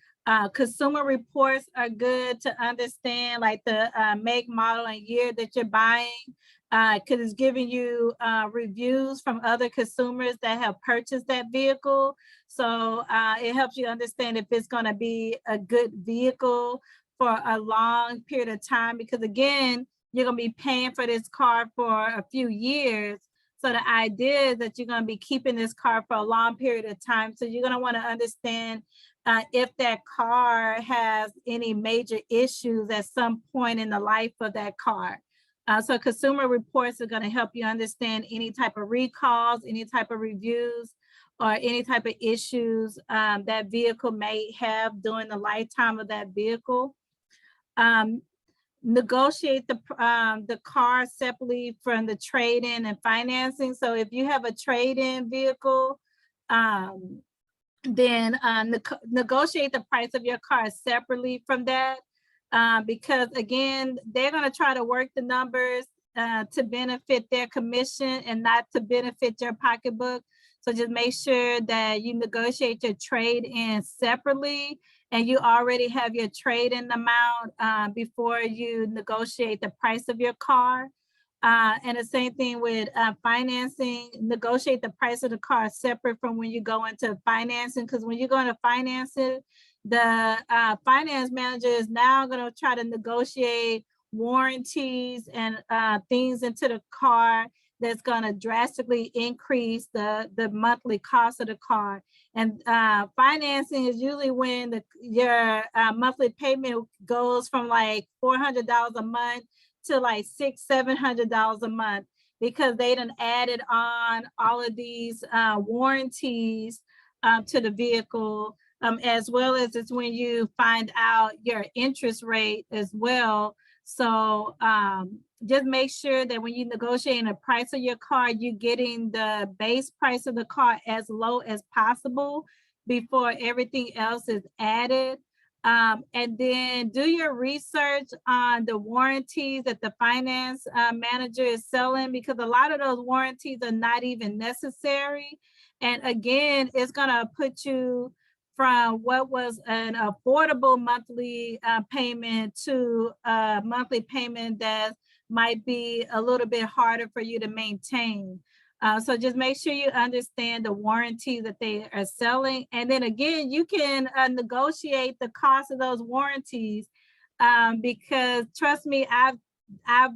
Speaker 3: Consumer reports are good to understand, like the make, model, and year that you're buying, because it's giving you reviews from other consumers that have purchased that vehicle. So it helps you understand if it's going to be a good vehicle for a long period of time, because again, you're going to be paying for this car for a few years. So the idea is that you're going to be keeping this car for a long period of time. So you're going to want to understand if that car has any major issues at some point in the life of that car. So consumer reports are going to help you understand any type of recalls, any type of reviews, or any type of issues that vehicle may have during the lifetime of that vehicle. Negotiate the car separately from the trade-in and financing. So if you have a trade-in vehicle, then negotiate the price of your car separately from that, because again, they're going to try to work the numbers to benefit their commission and not to benefit your pocketbook. So just make sure that you negotiate your trade-in separately, and you already have your trade-in amount before you negotiate the price of your car. And the same thing with financing, negotiate the price of the car separate from when you go into financing, because when you go into financing, the finance manager is now going to try to negotiate warranties and things into the car that's going to drastically increase the monthly cost of the car. And financing is usually when your monthly payment goes from like $400 a month to like $600-700 a month, because they done added on all of these warranties to the vehicle, as well as it's when you find out your interest rate as well. So just make sure that when you negotiate the price of your car, you're getting the base price of the car as low as possible before everything else is added. And then do your research on the warranties that the finance manager is selling, because a lot of those warranties are not even necessary. And again, it's gonna put you from what was an affordable monthly payment to a monthly payment that might be a little bit harder for you to maintain. So just make sure you understand the warranty that they are selling. And then again, you can negotiate the cost of those warranties, because trust me, I've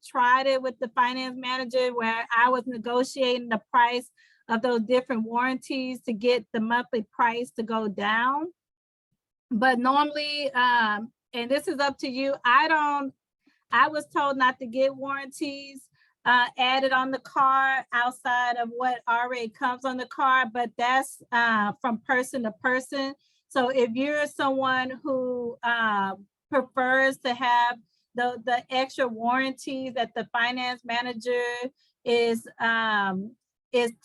Speaker 3: tried it with the finance manager where I was negotiating the price of those different warranties to get the monthly price to go down. But normally, and this is up to you, I was told not to get warranties added on the car outside of what already comes on the car, but that's from person to person. So if you're someone who prefers to have the extra warranties that the finance manager is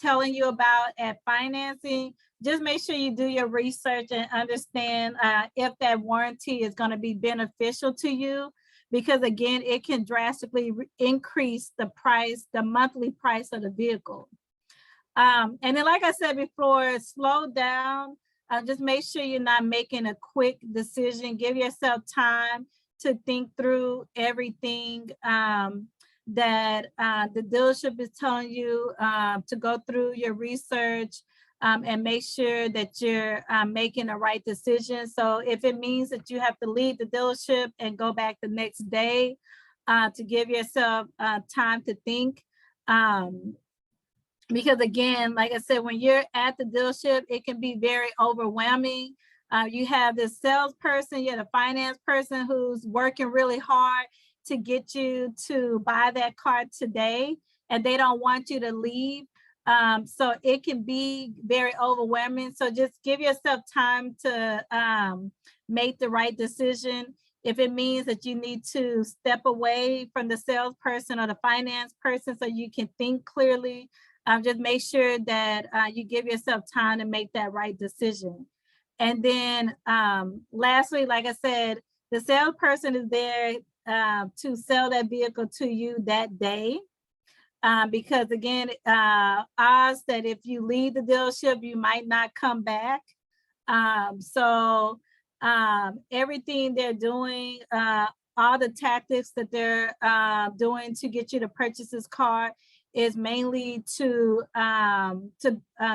Speaker 3: telling you about at financing, just make sure you do your research and understand if that warranty is going to be beneficial to you, because again, it can drastically increase the price, the monthly price of the vehicle. And then, like I said before, slow down. Just make sure you're not making a quick decision. Give yourself time to think through everything that the dealership is telling you, to go through your research and make sure that you're making the right decision. So if it means that you have to leave the dealership and go back the next day to give yourself time to think, because again, like I said, when you're at the dealership, it can be very overwhelming. You have this salesperson, you have a finance person who's working really hard to get you to buy that car today, and they don't want you to leave. So it can be very overwhelming. So just give yourself time to make the right decision. If it means that you need to step away from the salesperson or the finance person so you can think clearly, just make sure that you give yourself time to make that right decision. And then lastly, like I said, the salesperson is there to sell that vehicle to you that day. Because again, odds that if you leave the dealership, you might not come back. So everything they're doing, all the tactics that they're doing to get you to purchase this car is mainly to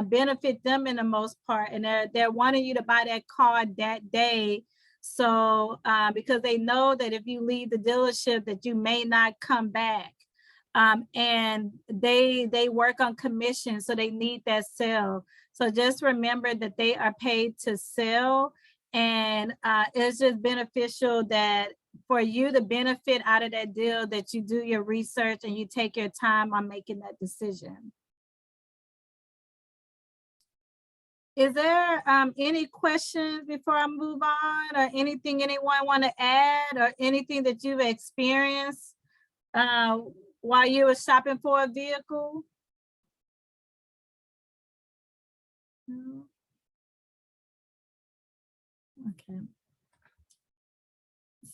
Speaker 3: benefit them in the most part, and they're wanting you to buy that car that day. So because they know that if you leave the dealership, that you may not come back. And they work on commission, so they need that sale. So just remember that they are paid to sell, and it's just beneficial that for you to benefit out of that deal, that you do your research and you take your time on making that decision. Is there any questions before I move on, or anything anyone want to add, or anything that you've experienced while you were shopping for a vehicle? No? Okay.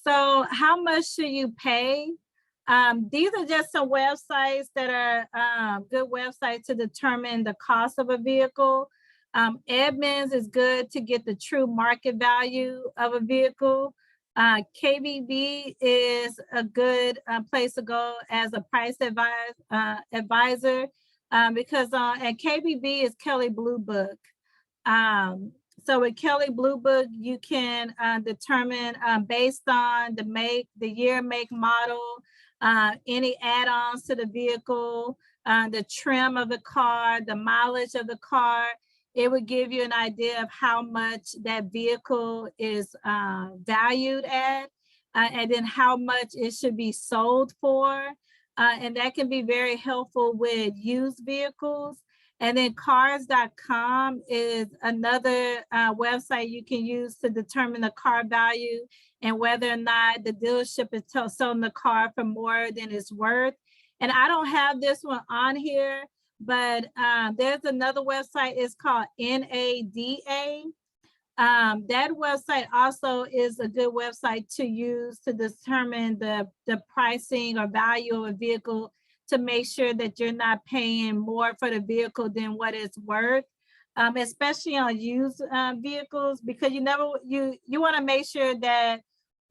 Speaker 3: So how much should you pay? These are just some websites that are good websites to determine the cost of a vehicle. Edmunds is good to get the true market value of a vehicle. KBB is a good place to go as a price advisor because and KBB is Kelley Blue Book. So with Kelley Blue Book, you can determine based on the make, the year, make, model, any add-ons to the vehicle, the trim of the car, the mileage of the car. It would give you an idea of how much that vehicle is valued at, and then how much it should be sold for. And that can be very helpful with used vehicles. And then cars.com is another website you can use to determine the car value and whether or not the dealership is selling the car for more than it's worth. And I don't have this one on here, but there's another website, it's called NADA. That website also is a good website to use to determine the pricing or value of a vehicle, to make sure that you're not paying more for the vehicle than what it's worth, especially on used vehicles, because you want to make sure that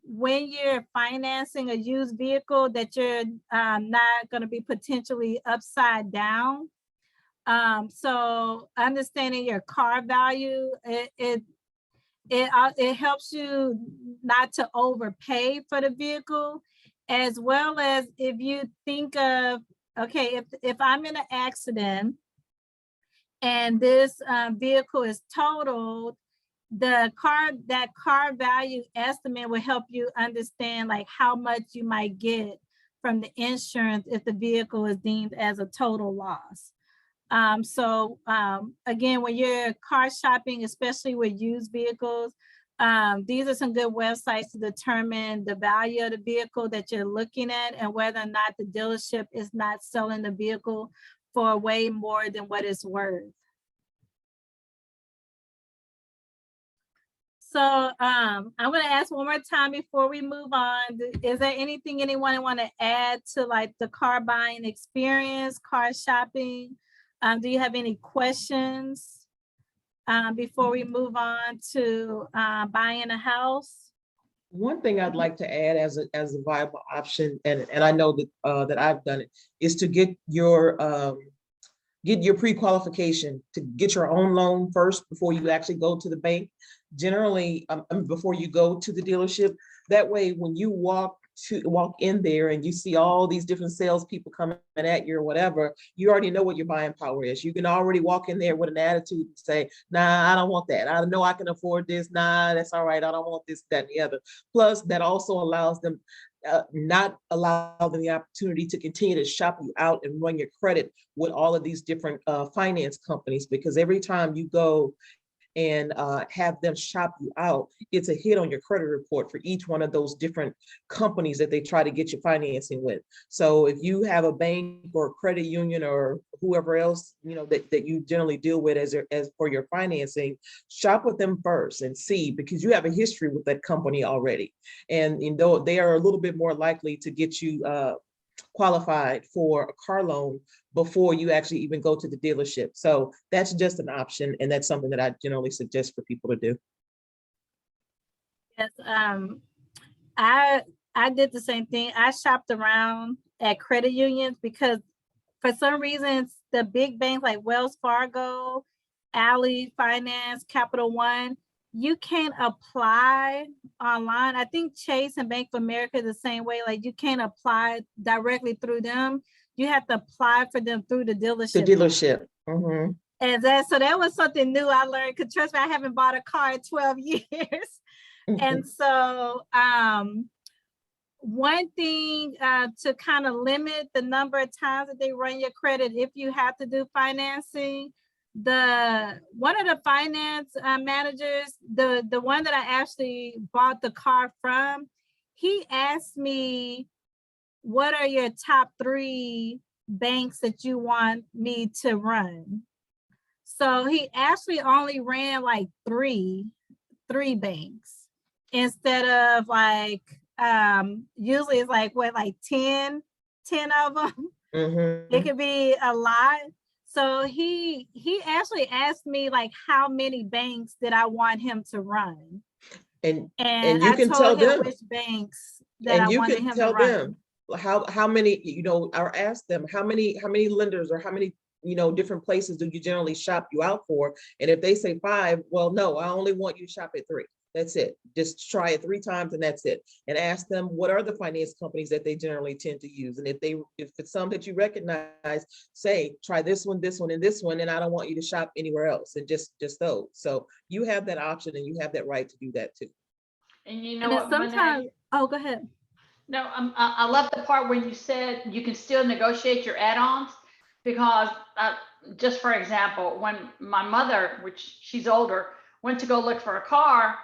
Speaker 3: when you're financing a used vehicle that you're not going to be potentially upside down. So understanding your car value, it helps you not to overpay for the vehicle, as well as if you think of, okay, if I'm in an accident and this vehicle is totaled, that car value estimate will help you understand like how much you might get from the insurance if the vehicle is deemed as a total loss. So again, when you're car shopping, especially with used vehicles, these are some good websites to determine the value of the vehicle that you're looking at and whether or not the dealership is not selling the vehicle for way more than what it's worth. So I'm going to ask one more time before we move on. Is there anything anyone want to add to like the car buying experience, car shopping? Do you have any questions before we move on to buying a house?
Speaker 1: One thing I'd like to add as a viable option, and I know that that I've done it, is to get your pre-qualification, to get your own loan first before you actually go to the bank. Generally, before you go to the dealership. That way, when you walk to walk in there and you see all these different salespeople coming at you or whatever, you already know what your buying power is. You can already walk in there with an attitude and say, nah, I don't want that. I know I can afford this. Nah, that's all right. I don't want this, that, and the other. Plus, that also allows them not allow them the opportunity to continue to shop you out and run your credit with all of these different finance companies, because every time you go and have them shop you out, it's a hit on your credit report for each one of those different companies that they try to get you financing with. So if you have a bank or credit union or whoever else, you know, that you generally deal with as for your financing, shop with them first and see, because you have a history with that company already. And you know, they are a little bit more likely to get you qualified for a car loan before you actually even go to the dealership. So that's just an option, and that's something that I generally suggest for people to do.
Speaker 3: Yes, I did the same thing. I shopped around at credit unions because for some reasons the big banks like Wells Fargo, Ally Finance, Capital One, you can't apply online. I think Chase and Bank of America the same way. Like you can't apply directly through them. You have to apply for them through the dealership.
Speaker 1: The dealership. Mm-hmm.
Speaker 3: And so that was something new I learned, because trust me, I haven't bought a car in 12 years. Mm-hmm. And so one thing to kind of limit the number of times that they run your credit if you have to do financing, one of the finance managers, the one that I actually bought the car from, he asked me, what are your top 3 banks that you want me to run? So he actually only ran like three banks instead of like, usually it's like what, like 10 of them. Mm-hmm. It could be a lot. So he actually asked me like how many banks did I want him to run, and you can tell them which banks that I wanted him to run. And you can tell them
Speaker 1: how many, you know, or ask them how many lenders or how many, you know, different places do you generally shop you out for? And if they say 5, well, no, I only want you to shop at 3. That's it. Just try it 3 times and that's it. And ask them what are the finance companies that they generally tend to use. And if it's some that you recognize, say, try this one, and this one, and I don't want you to shop anywhere else, and just those. So you have that option and you have that right to do that too.
Speaker 2: And you know what, sometimes,
Speaker 3: go ahead.
Speaker 2: No, I love the part where you said you can still negotiate your add-ons, because just for example, when my mother, which she's older, went to go look for a car,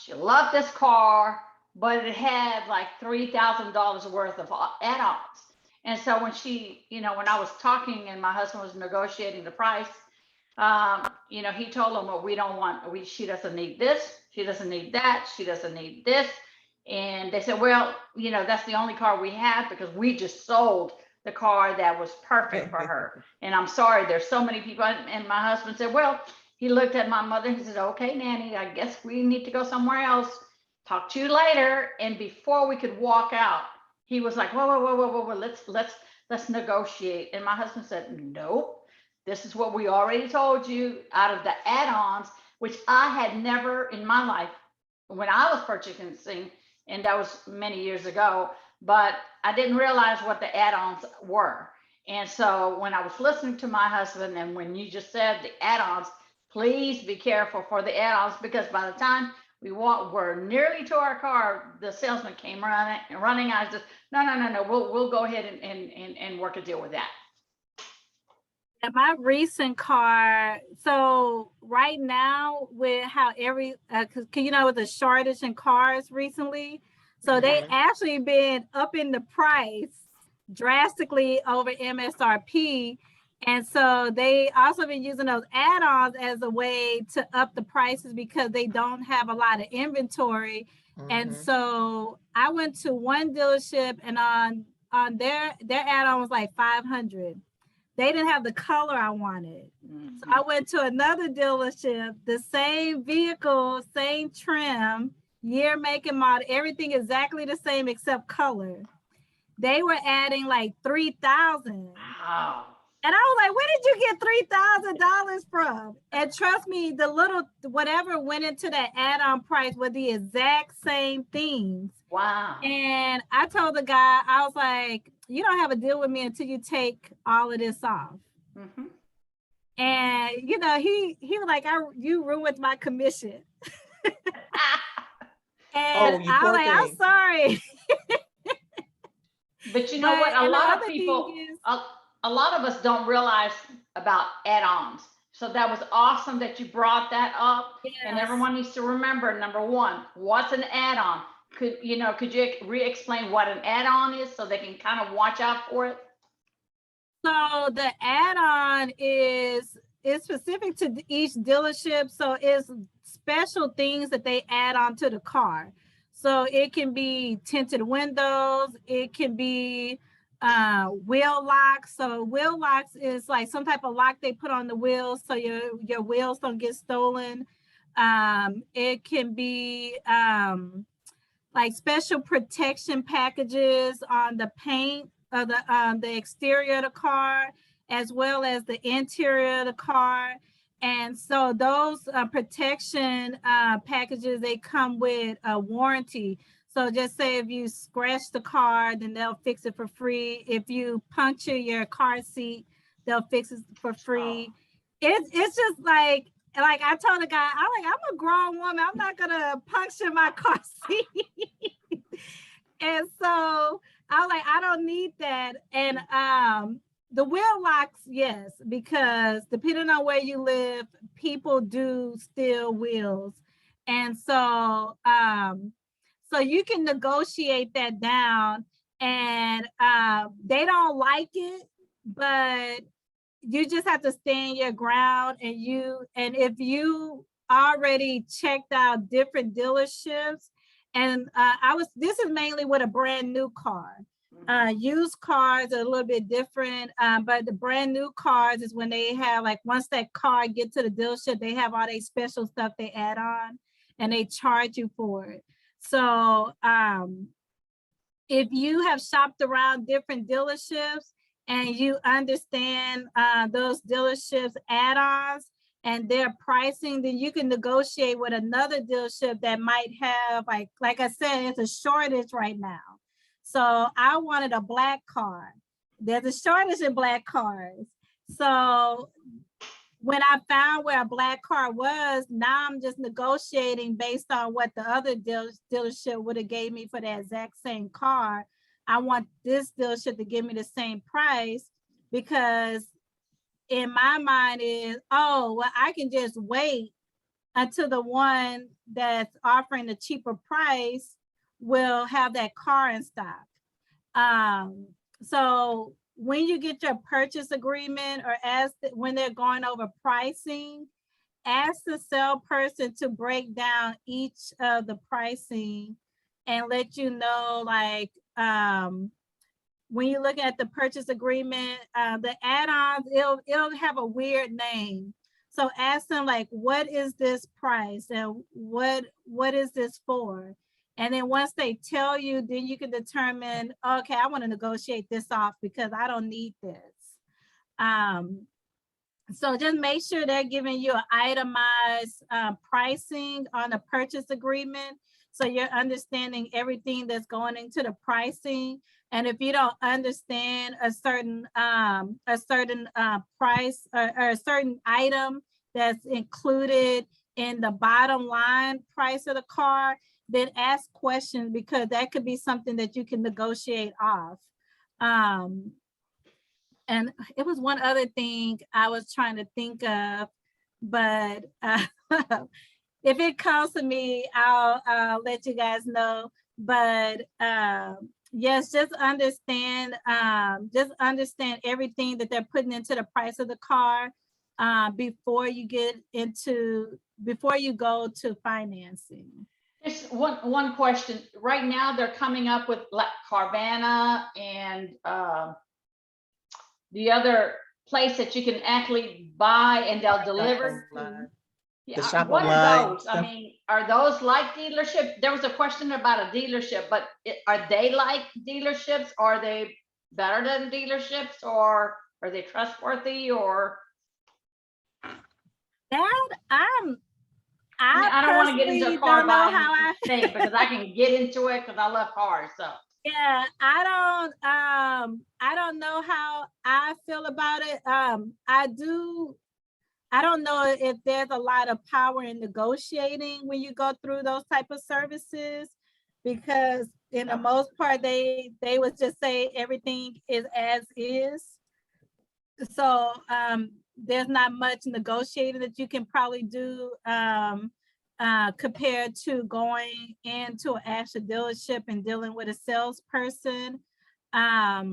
Speaker 2: she loved this car, but it had like $3,000 worth of add-ons. And so when she, you know, when I was talking and my husband was negotiating the price, you know, he told them, well, we don't want, she doesn't need this, she doesn't need that, she doesn't need this. And they said, well, you know, that's the only car we have because we just sold the car that was perfect for her. And I'm sorry, there's so many people. And my husband said, well, he looked at my mother and he said, okay, Nanny, I guess we need to go somewhere else. Talk to you later. And before we could walk out, he was like, whoa, let's negotiate. And my husband said, nope, this is what we already told you out of the add-ons, which I had never in my life when I was purchasing, and that was many years ago, but I didn't realize what the add-ons were. And so when I was listening to my husband, and when you just said the add-ons, please be careful for the add-ons, because by the time we're nearly to our car, the salesman came running. I said, no, we'll go ahead and work a deal with that.
Speaker 3: And my recent car, so right now with how because you know, with the shortage in cars recently, so they actually been upping the price drastically over MSRP. And so they also been using those add-ons as a way to up the prices because they don't have a lot of inventory. And so I went to one dealership, and on their add-on was like $500. They didn't have the color I wanted. So I went to another dealership, the same vehicle, same trim, year, make, and model, everything exactly the same except color. They were adding like $3,000.
Speaker 2: Wow.
Speaker 3: And I was like, where did you get $3,000 from? And trust me, the little, whatever went into that add-on price were the exact same things.
Speaker 2: Wow.
Speaker 3: And I told the guy, I was like, you don't have a deal with me until you take all of this off.
Speaker 2: Mm-hmm.
Speaker 3: And, you know, he was like, you ruined my commission. And
Speaker 1: you
Speaker 3: I
Speaker 1: poor
Speaker 3: was like, I'm
Speaker 1: thing.
Speaker 3: sorry.
Speaker 2: But you know what? A
Speaker 3: and the
Speaker 2: lot of
Speaker 3: other
Speaker 2: people,
Speaker 3: thing is,
Speaker 2: a lot of us don't realize about add-ons. So that was awesome that you brought that up. And
Speaker 3: yes.
Speaker 2: everyone needs to remember, number one, what's an add-on? Could you re-explain what an add-on is so they can kind of watch out for it?
Speaker 3: So the add-on is specific to each dealership. So it's special things that they add on to the car. So it can be tinted windows, it can be wheel locks. So wheel locks is like some type of lock they put on the wheels so your wheels don't get stolen. It can be like special protection packages on the paint of the exterior of the car, as well as the interior of the car. And so those protection packages, they come with a warranty. So just say if you scratch the car, then they'll fix it for free. If you puncture your car seat, they'll fix it for free. It's just like I told the guy, I'm a grown woman. I'm not gonna puncture my car seat. And so I was like, I don't need that. And the wheel locks, yes, because depending on where you live, people do steal wheels. And so so you can negotiate that down, and they don't like it, but you just have to stand your ground. And if you already checked out different dealerships, and this is mainly with a brand new car. Used cars are a little bit different, but the brand new cars is when they have, like, once that car gets to the dealership, they have all their special stuff they add on and they charge you for it. So if you have shopped around different dealerships and you understand those dealerships add-ons and their pricing, then you can negotiate with another dealership that might have, like I said, it's a shortage right now. So I wanted a black car. There's a shortage in black cars. So when I found where a black car was, now I'm just negotiating based on what the other dealership would have gave me for the exact same car. I want this dealership to give me the same price, because in my mind is, oh, well, I can just wait until the one that's offering the cheaper price will have that car in stock. So when you get your purchase agreement, or when they're going over pricing, ask the salesperson to break down each of the pricing and let you know, like, when you look at the purchase agreement, the add-ons, it'll have a weird name. So ask them, like, what is this price and what is this for? And then once they tell you, then you can determine, okay, I want to negotiate this off because I don't need this. So just make sure they're giving you an itemized pricing on the purchase agreement, so you're understanding everything that's going into the pricing. And if you don't understand a certain price or a certain item that's included in the bottom line price of the car, then ask questions, because that could be something that you can negotiate off. And it was one other thing I was trying to think of, but if it comes to me, I'll let you guys know. But yes, just understand everything that they're putting into the price of the car before you go to financing.
Speaker 2: Just one question. Right now, they're coming up with like Carvana and the other place that you can actually buy and they'll deliver.
Speaker 1: The shop
Speaker 2: what
Speaker 1: online
Speaker 2: are those?
Speaker 1: stuff.
Speaker 2: I mean, are those like dealership? There was a question about a dealership, but are they like dealerships? Are they better than dealerships, or Are they trustworthy, or?
Speaker 3: That
Speaker 2: I mean,
Speaker 3: I
Speaker 2: I don't want to get into a
Speaker 3: personally
Speaker 2: car
Speaker 3: don't know
Speaker 2: buying
Speaker 3: how I
Speaker 2: thing because I can get into it because I love cars. So
Speaker 3: yeah, I don't know how I feel about it. I don't know if there's a lot of power in negotiating when you go through those type of services, because in the most part they would just say everything is as is. So there's not much negotiating that you can probably do compared to going into an actual dealership and dealing with a salesperson. I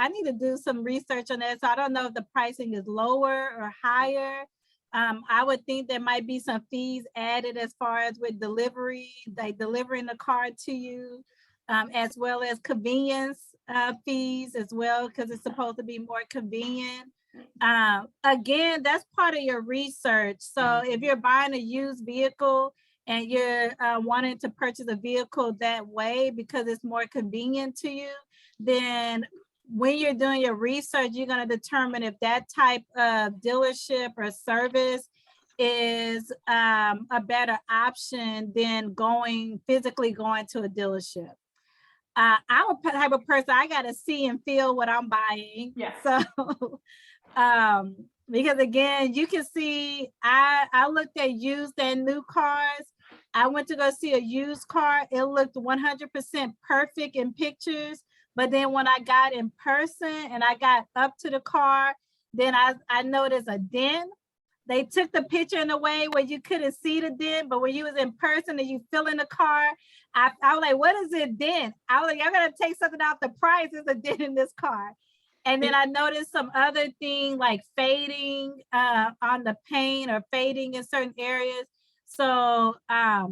Speaker 3: need to do some research on that. So I don't know if the pricing is lower or higher. I would think there might be some fees added as far as with delivery, like delivering the car to you, as well as convenience fees as well, because it's supposed to be more convenient. Again, that's part of your research. So if you're buying a used vehicle and you're wanting to purchase a vehicle that way because it's more convenient to you, then when you're doing your research, you're going to determine if that type of dealership or service is a better option than physically going to a dealership. I'm a type of person, I got to see and feel what I'm buying.
Speaker 2: yeah.
Speaker 3: So because again, you can see, I looked at used and new cars. I went to go see a used car. It looked 100% perfect in pictures. But then when I got in person and I got up to the car, then I noticed a dent. They took the picture in a way where you couldn't see the dent, but when you was in person and you fill in the car, I was like, what is it dent? I was like, y'all gotta take something off the price. There's a dent in this car. And then I noticed some other thing like fading on the paint or fading in certain areas. So I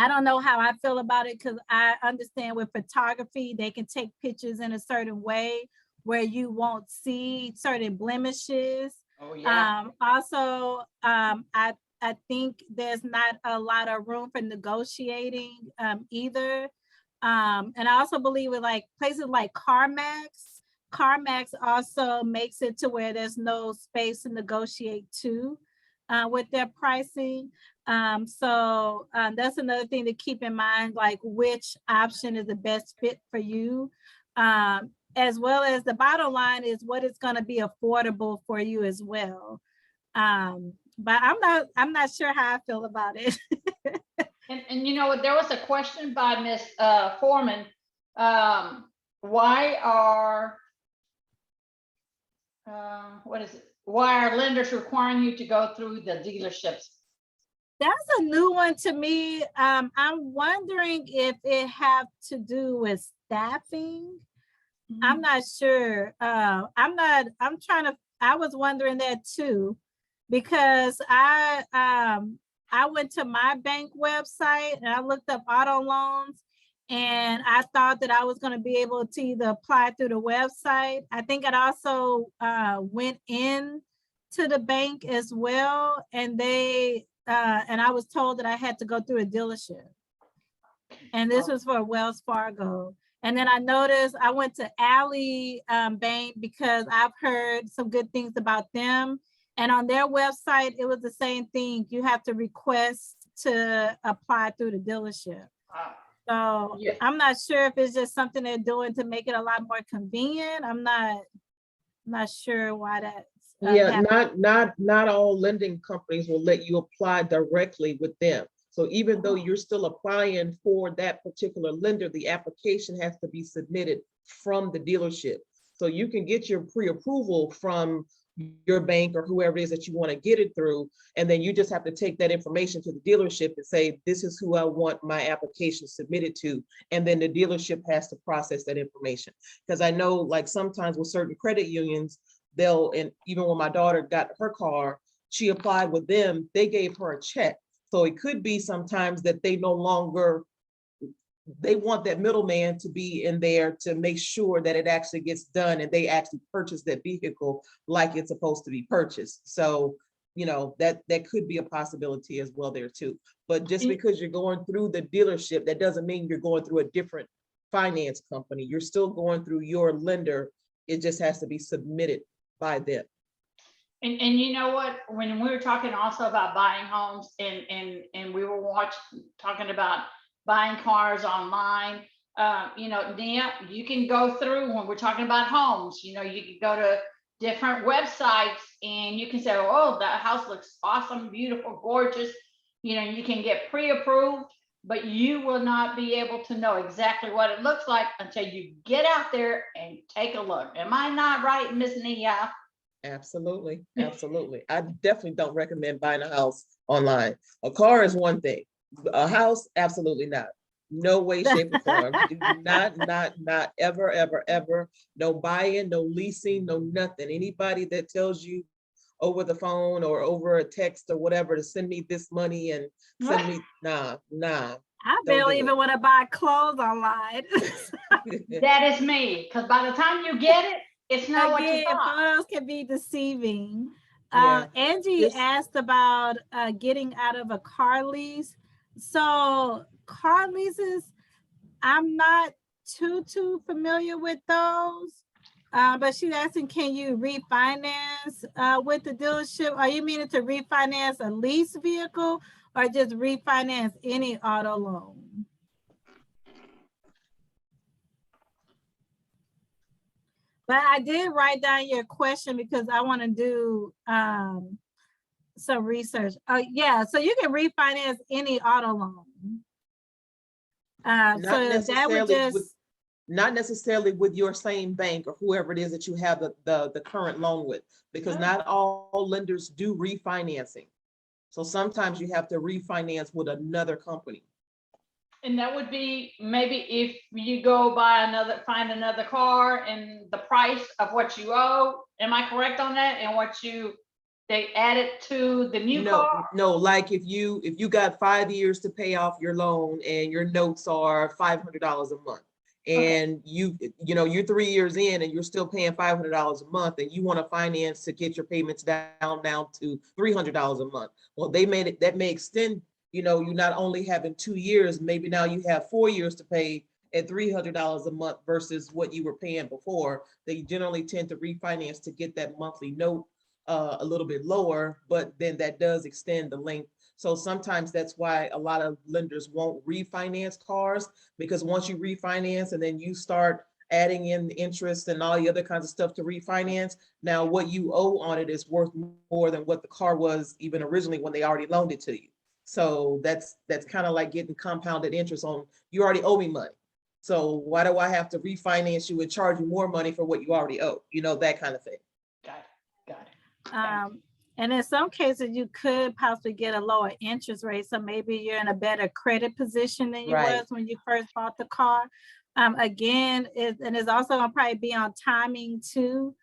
Speaker 3: don't know how I feel about it, because I understand with photography, they can take pictures in a certain way where you won't see certain blemishes.
Speaker 2: Oh yeah.
Speaker 3: Also, I think there's not a lot of room for negotiating either. And I also believe with like places like CarMax also makes it to where there's no space to negotiate too with their pricing. So that's another thing to keep in mind, like which option is the best fit for you. As well as the bottom line is what is going to be affordable for you as well. But I'm not sure how I feel about it.
Speaker 2: And you know, there was a question by Miss Foreman. Why are why are lenders requiring you to go through the dealerships?
Speaker 3: That's a new one to me. I'm wondering if it have to do with staffing. I'm not sure. I was wondering that too, because I went to my bank website and I looked up auto loans, and I thought that I was going to be able to either apply through the website. I think it also went in to the bank as well, and and I was told that I had to go through a dealership. And this was for Wells Fargo. And then I noticed I went to Alley Bank because I've heard some good things about them. And on their website, it was the same thing. You have to request to apply through the dealership. So yeah. I'm not sure if it's just something they're doing to make it a lot more convenient. I'm not sure why that's
Speaker 1: yeah, not all lending companies will let you apply directly with them. So even though you're still applying for that particular lender, the application has to be submitted from the dealership. So you can get your pre-approval from your bank or whoever it is that you want to get it through. And then you just have to take that information to the dealership and say, this is who I want my application submitted to. And then the dealership has to process that information. Because I know like sometimes with certain credit unions, and even when my daughter got her car, she applied with them, they gave her a check. So it could be sometimes that they want that middleman to be in there to make sure that it actually gets done and they actually purchase that vehicle like it's supposed to be purchased. So, you know, that could be a possibility as well there too. But just because you're going through the dealership, that doesn't mean you're going through a different finance company. You're still going through your lender It just has to be submitted by them.
Speaker 2: And you know what, when we were talking also about buying homes and we were talking about buying cars online, you know, Nia, you can go through when we're talking about homes, you know, you can go to different websites and you can say, oh, that house looks awesome, beautiful, gorgeous. You know, you can get pre-approved, but you will not be able to know exactly what it looks like until you get out there and take a look. Am I not right, Miss Nia?
Speaker 1: Absolutely, absolutely. I definitely don't recommend buying a house online. A car is one thing. A house, absolutely not. No way, shape, or form. Do not ever, ever, ever. No buying, no leasing, no nothing. Anybody that tells you over the phone or over a text or whatever to send me this money and send me, nah.
Speaker 3: I
Speaker 1: Don't
Speaker 3: barely
Speaker 1: do
Speaker 3: even
Speaker 1: it.
Speaker 3: want to buy clothes online.
Speaker 2: That is me, because by the time you get it, it's not what you
Speaker 3: Again,
Speaker 2: thought.
Speaker 3: photos can be deceiving.
Speaker 1: Yeah.
Speaker 3: Angie
Speaker 1: Just
Speaker 3: asked about getting out of a car lease. So car leases, I'm not too familiar with those. But she's asking, can you refinance with the dealership? Are you meaning to refinance a lease vehicle or just refinance any auto loan? But I did write down your question because I want to do some research. Yeah, so you can refinance any auto loan.
Speaker 1: not
Speaker 3: So that would
Speaker 1: necessarily with
Speaker 3: just,
Speaker 1: not necessarily with your same bank or whoever it is that you have the current loan with, because
Speaker 2: Oh.
Speaker 1: not all lenders do refinancing. So sometimes you have to refinance with another company.
Speaker 2: And that would be maybe if you go find another car and the price of what you owe. Am I correct on that? And they add it to the new car?
Speaker 1: No, like if you got 5 years to pay off your loan and your notes are $500 a month, and you know, you're 3 years in and you're still paying $500 a month, and you want to finance to get your payments down to $300 a month. Well, that may extend, you know, you not only having 2 years, maybe now you have 4 years to pay at $300 a month versus what you were paying before. They generally tend to refinance to get that monthly note a little bit lower, but then that does extend the length. So sometimes that's why a lot of lenders won't refinance cars, because once you refinance and then you start adding in the interest and all the other kinds of stuff to refinance, now what you owe on it is worth more than what the car was even originally when they already loaned it to you. So that's kind of like getting compounded interest on, you already owe me money. So why do I have to refinance you and charge you more money for what you already owe? You know, that kind of thing.
Speaker 2: Got it.
Speaker 3: and in some cases, you could possibly get a lower interest rate. So maybe you're in a better credit position than you
Speaker 1: Right.
Speaker 3: was when you first bought the car. Again, it's also gonna probably be on timing too.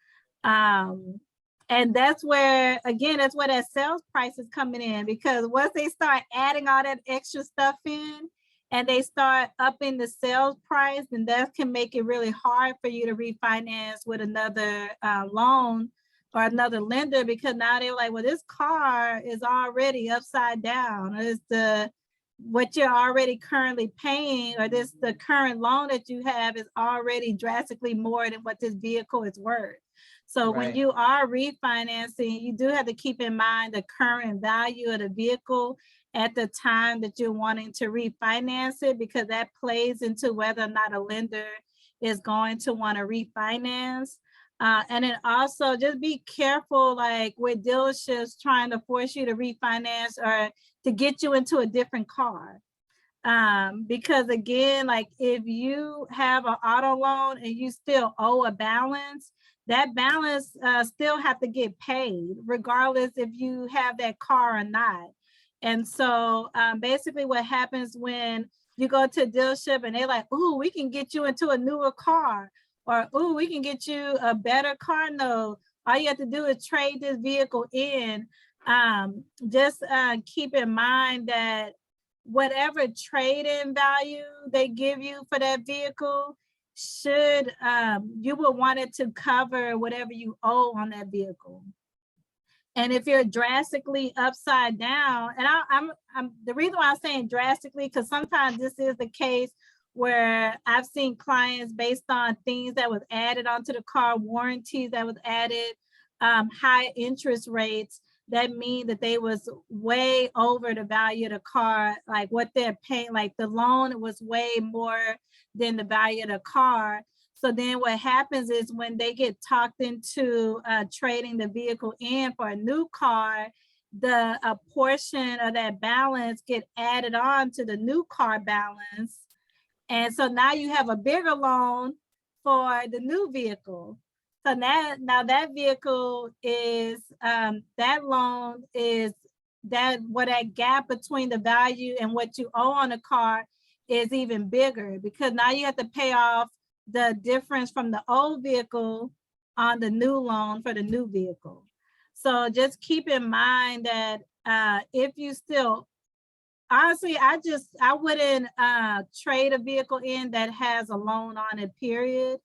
Speaker 3: And that's where that sales price is coming in, because once they start adding all that extra stuff in and they start upping the sales price, then that can make it really hard for you to refinance with another loan or another lender, because now they're like, well, this car is already upside down. Is what you're already currently paying, or the current loan that you have is already drastically more than what this vehicle is worth. So
Speaker 1: Right.
Speaker 3: when you are refinancing, you do have to keep in mind the current value of the vehicle at the time that you're wanting to refinance it, because that plays into whether or not a lender is going to want to refinance. And then also just be careful, like with dealerships trying to force you to refinance or to get you into a different car. Because again, like if you have an auto loan and you still owe a balance, that balance still have to get paid regardless if you have that car or not. And so basically what happens when you go to a dealership and they're like, ooh, we can get you into a newer car, or ooh, we can get you a better car note. All you have to do is trade this vehicle in. Just keep in mind that whatever trade-in value they give you for that vehicle should you will want it to cover whatever you owe on that vehicle. And if you're drastically upside down, and I'm the reason why I'm saying drastically, because sometimes this is the case where I've seen clients based on things that was added onto the car, warranties that was added, high interest rates that mean that they was way over the value of the car, like what they're paying, like the loan was way more than the value of the car. So then what happens is when they get talked into trading the vehicle in for a new car, a portion of that balance get added on to the new car balance. And so now you have a bigger loan for the new vehicle. So now that vehicle is, that loan is that gap between the value and what you owe on the car is even bigger, because now you have to pay off the difference from the old vehicle on the new loan for the new vehicle. So just keep in mind that if you still, honestly, I wouldn't trade a vehicle in that has a loan on it, period.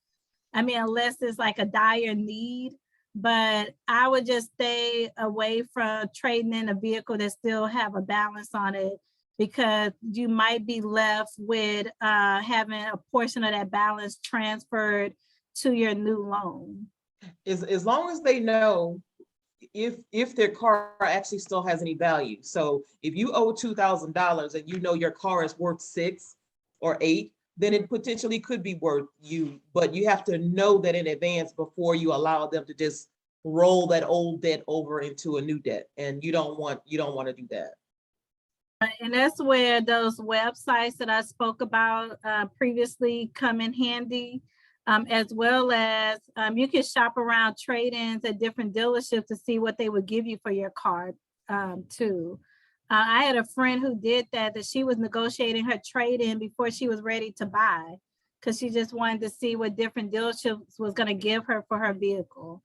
Speaker 3: I mean, unless it's like a dire need, but I would just stay away from trading in a vehicle that still have a balance on it, because you might be left with having a portion of that balance transferred to your new loan.
Speaker 1: As long as they know if their car actually still has any value. So if you owe $2,000 and you know your car is worth $6,000 or $8,000, then it potentially could be worth you, but you have to know that in advance before you allow them to just roll that old debt over into a new debt. And you don't want to do that.
Speaker 3: And that's where those websites that I spoke about previously come in handy, as well as you can shop around trade-ins at different dealerships to see what they would give you for your car too. I had a friend who did that she was negotiating her trade-in before she was ready to buy, because she just wanted to see what different dealerships was going to give her for her vehicle.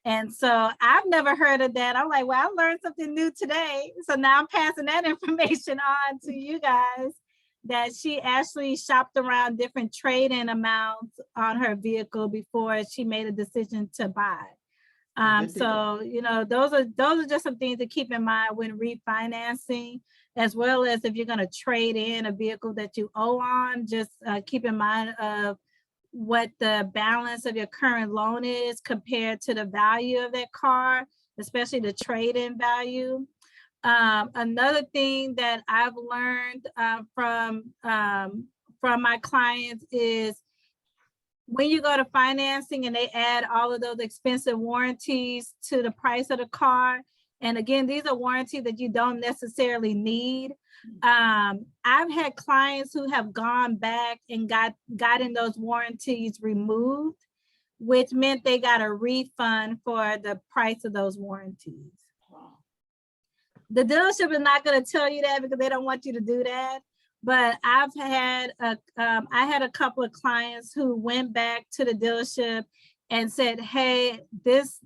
Speaker 3: And so I've never heard of that. I'm like, well, I learned something new today. So now I'm passing that information on to you guys, that she actually shopped around different trade-in amounts on her vehicle before she made a decision to buy. So, you know, those are just some things to keep in mind when refinancing, as well as if you're going to trade in a vehicle that you owe on, just keep in mind of what the balance of your current loan is compared to the value of that car, especially the trade-in value. Another thing that I've learned from my clients is when you go to financing and they add all of those expensive warranties to the price of the car, and again, these are warranties that you don't necessarily need. I've had clients who have gone back and gotten those warranties removed, which meant they got a refund for the price of those warranties. The dealership is not going to tell you that because they don't want you to do that. But I had a couple of clients who went back to the dealership and said, hey, this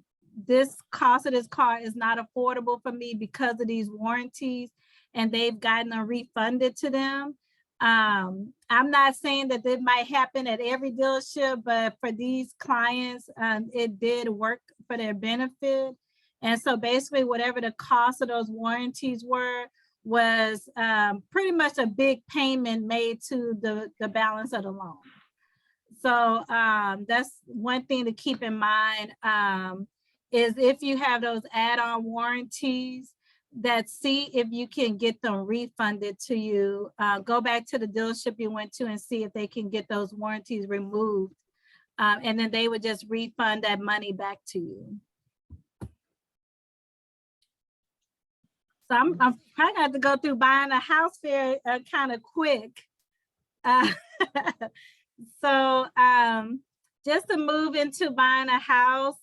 Speaker 3: cost of this car is not affordable for me because of these warranties, and they've gotten them refunded to them. I'm not saying that it might happen at every dealership, but for these clients, it did work for their benefit. And so basically whatever the cost of those warranties were was pretty much a big payment made to the balance of the loan. So that's one thing to keep in mind, is if you have those add-on warranties, that see if you can get them refunded to you. Go back to the dealership you went to and see if they can get those warranties removed. And then they would just refund that money back to you. So I'm probably gonna have to go through buying a house fair kind of quick. So just to move into buying a house,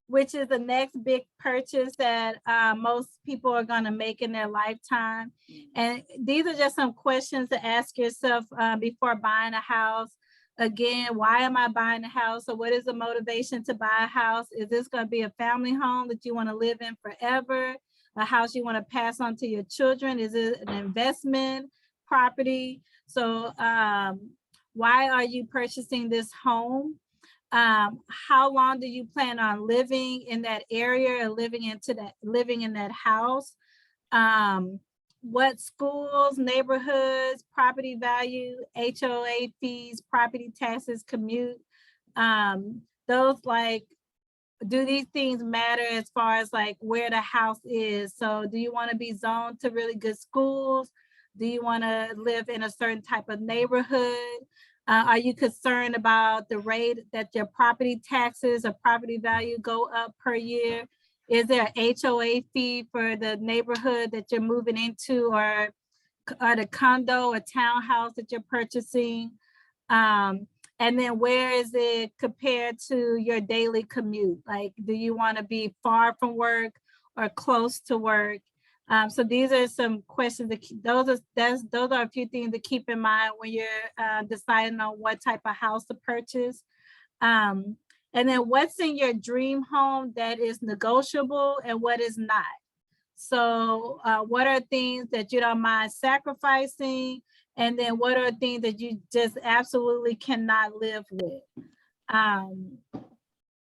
Speaker 3: which is the next big purchase that most people are gonna make in their lifetime. And these are just some questions to ask yourself before buying a house. Again, why am I buying a house? Or what is the motivation to buy a house? Is this gonna be a family home that you wanna live in forever? A house you want to pass on to your children? Is it an investment property? So why are you purchasing this home? How long do you plan on living in that area or living in that house? what schools, neighborhoods, property value, HOA fees, property taxes, commute. Those like, do these things matter as far as like where the house is? So do you want to be zoned to really good schools? Do you want to live in a certain type of neighborhood? Are you concerned about the rate that your property taxes or property value go up per year? Is there an HOA fee for the neighborhood that you're moving into, or the condo or townhouse that you're purchasing? And then where is it compared to your daily commute? Like, do you want to be far from work or close to work? So these are some questions that those are a few things to keep in mind when you're deciding on what type of house to purchase. And then what's in your dream home that is negotiable and what is not? So what are things that you don't mind sacrificing? And then what are things that you just absolutely cannot live with? And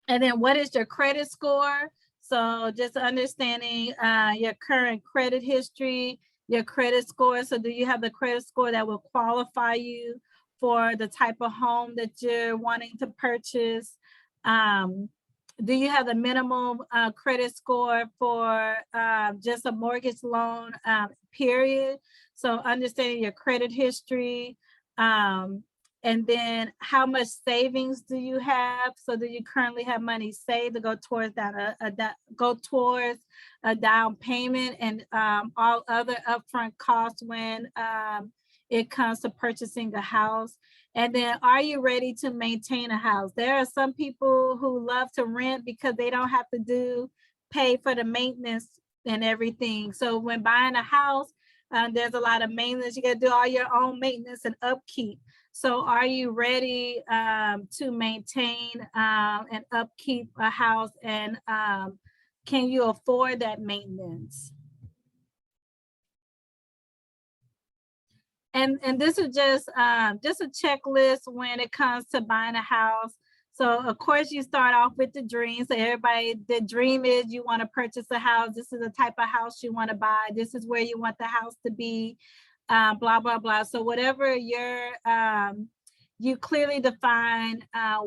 Speaker 3: then what is your credit score? So just understanding your current credit history, your credit score. So do you have the credit score that will qualify you for the type of home that you're wanting to purchase? Do you have the minimum credit score for just a mortgage loan, period? So understanding your credit history, and then how much savings do you have? So do you currently have money saved to go towards a down payment and all other upfront costs when it comes to purchasing a house? And then, are you ready to maintain a house? There are some people who love to rent because they don't have to pay for the maintenance and everything. So when buying a house, there's a lot of maintenance. You got to do all your own maintenance and upkeep. So are you ready to maintain and upkeep a house, and can you afford that maintenance? And this is just a checklist when it comes to buying a house. So of course you start off with the dream. So everybody, the dream is you want to purchase a house. This is the type of house you want to buy. This is where you want the house to be, blah, blah, blah. So whatever you clearly define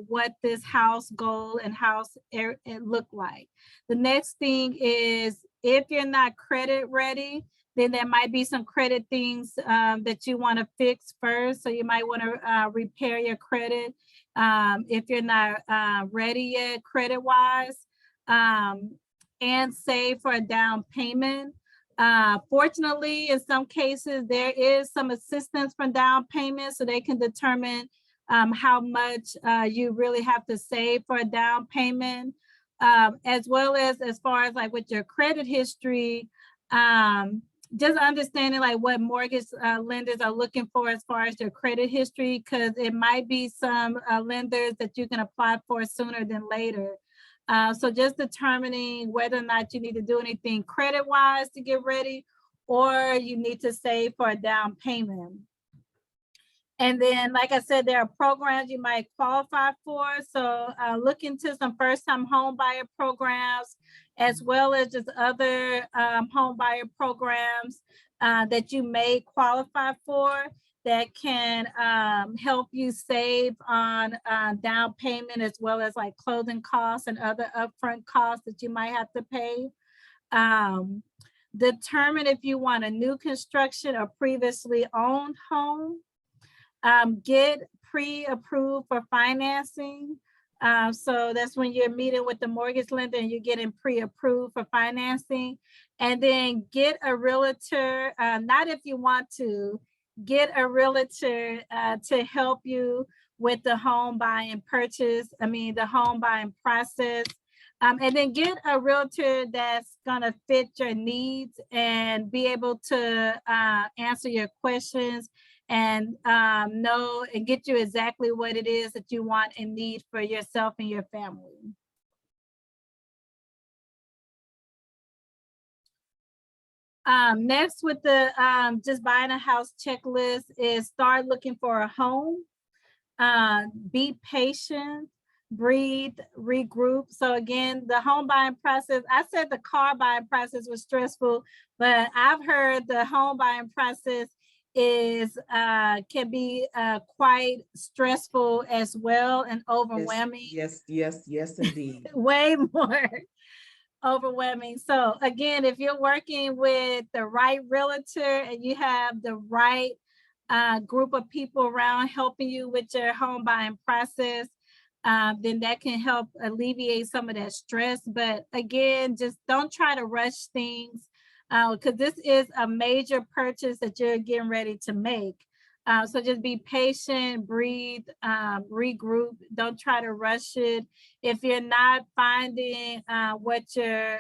Speaker 3: what this house goal and house it look like. The next thing is, if you're not credit ready, then there might be some credit things that you want to fix first. So you might want to repair your credit if you're not ready yet credit wise, and save for a down payment. Fortunately, in some cases, there is some assistance from down payment, so they can determine how much you really have to save for a down payment, as well as far as like with your credit history, just understanding like what mortgage lenders are looking for as far as your credit history, because it might be some lenders that you can apply for sooner than later. So just determining whether or not you need to do anything credit-wise to get ready, or you need to save for a down payment. And then, like I said, there are programs you might qualify for. So look into some first-time home buyer programs, as well as just other home buyer programs that you may qualify for that can help you save on down payment, as well as like closing costs and other upfront costs that you might have to pay. Determine if you want a new construction or previously owned home. Get pre-approved for financing. So that's when you're meeting with the mortgage lender and you're getting pre-approved for financing. And then get a realtor, not if you want to, get a realtor to help you with the home buying the home buying process. And then get a realtor that's gonna fit your needs and be able to answer your questions and know and get you exactly what it is that you want and need for yourself and your family. Next, with the just buying a house checklist, is start looking for a home. Be patient. breathe, regroup. So again, the home buying process, I said the car buying process was stressful, but I've heard the home buying process is can be quite stressful as well and overwhelming.
Speaker 1: Yes, indeed.
Speaker 3: Way more overwhelming. So again, if you're working with the right realtor and you have the right group of people around helping you with your home buying process, then that can help alleviate some of that stress. But again, just don't try to rush things because this is a major purchase that you're getting ready to make. So just be patient, breathe, regroup. Don't try to rush it. If you're not finding what you're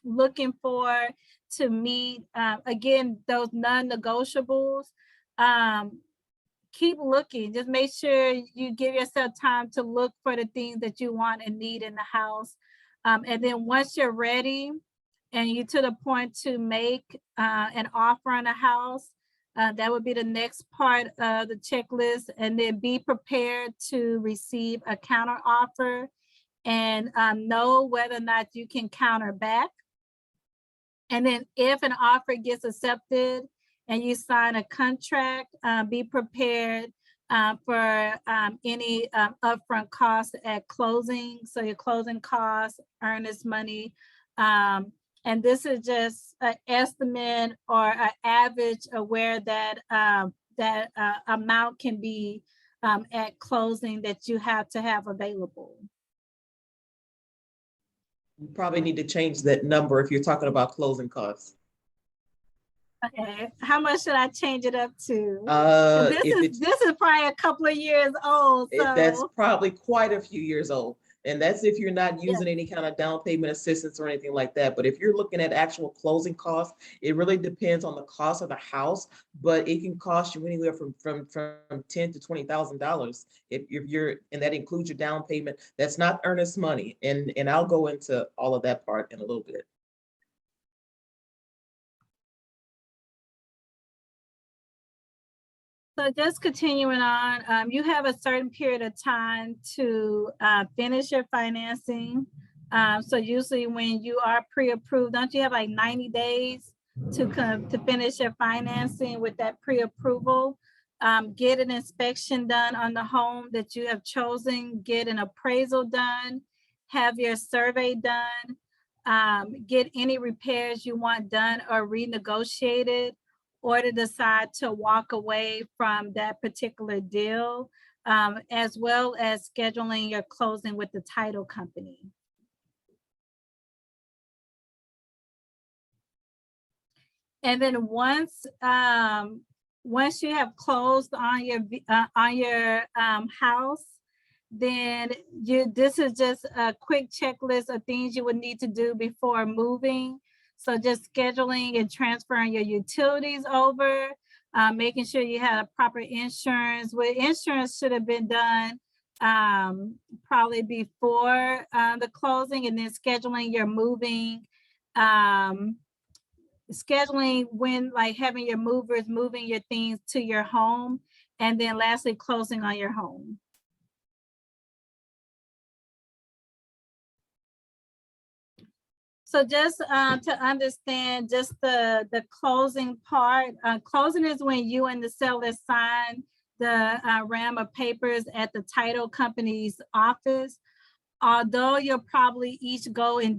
Speaker 3: looking for to meet, again, those non-negotiables, keep looking. Just make sure you give yourself time to look for the things that you want and need in the house. And then once you're ready and you're to the point to make an offer on a house, that would be the next part of the checklist. And then be prepared to receive a counter offer and know whether or not you can counter back. And then if an offer gets accepted and you sign a contract, be prepared for any upfront costs at closing. So your closing costs, earnest money. And this is just an estimate or an average of where that amount can be at closing that you have to have available.
Speaker 1: You probably need to change that number if you're talking about closing costs.
Speaker 3: Okay, how much should I change it up to? This is probably a couple of years old. So
Speaker 1: that's probably quite a few years old. And that's if you're not using any kind of down payment assistance or anything like that. But if you're looking at actual closing costs, it really depends on the cost of the house, but it can cost you anywhere from $10,000 to $20,000 if you're, and that includes your down payment. That's not earnest money. And I'll go into all of that part in a little bit.
Speaker 3: So just continuing on, you have a certain period of time to finish your financing. So usually when you are pre-approved, don't you have like 90 days to finish your financing with that pre-approval? Get an inspection done on the home that you have chosen, get an appraisal done, have your survey done, get any repairs you want done or renegotiated, or to decide to walk away from that particular deal, as well as scheduling your closing with the title company. And then once you have closed on your house, then this is just a quick checklist of things you would need to do before moving. So just scheduling and transferring your utilities over, making sure you had a proper insurance. Well, insurance should have been done probably before the closing, and then scheduling your moving, scheduling when, like having your movers moving your things to your home, and then lastly, closing on your home. So just to understand just the closing part, closing is when you and the seller sign the RAM of papers at the title company's office. Although you'll probably each go in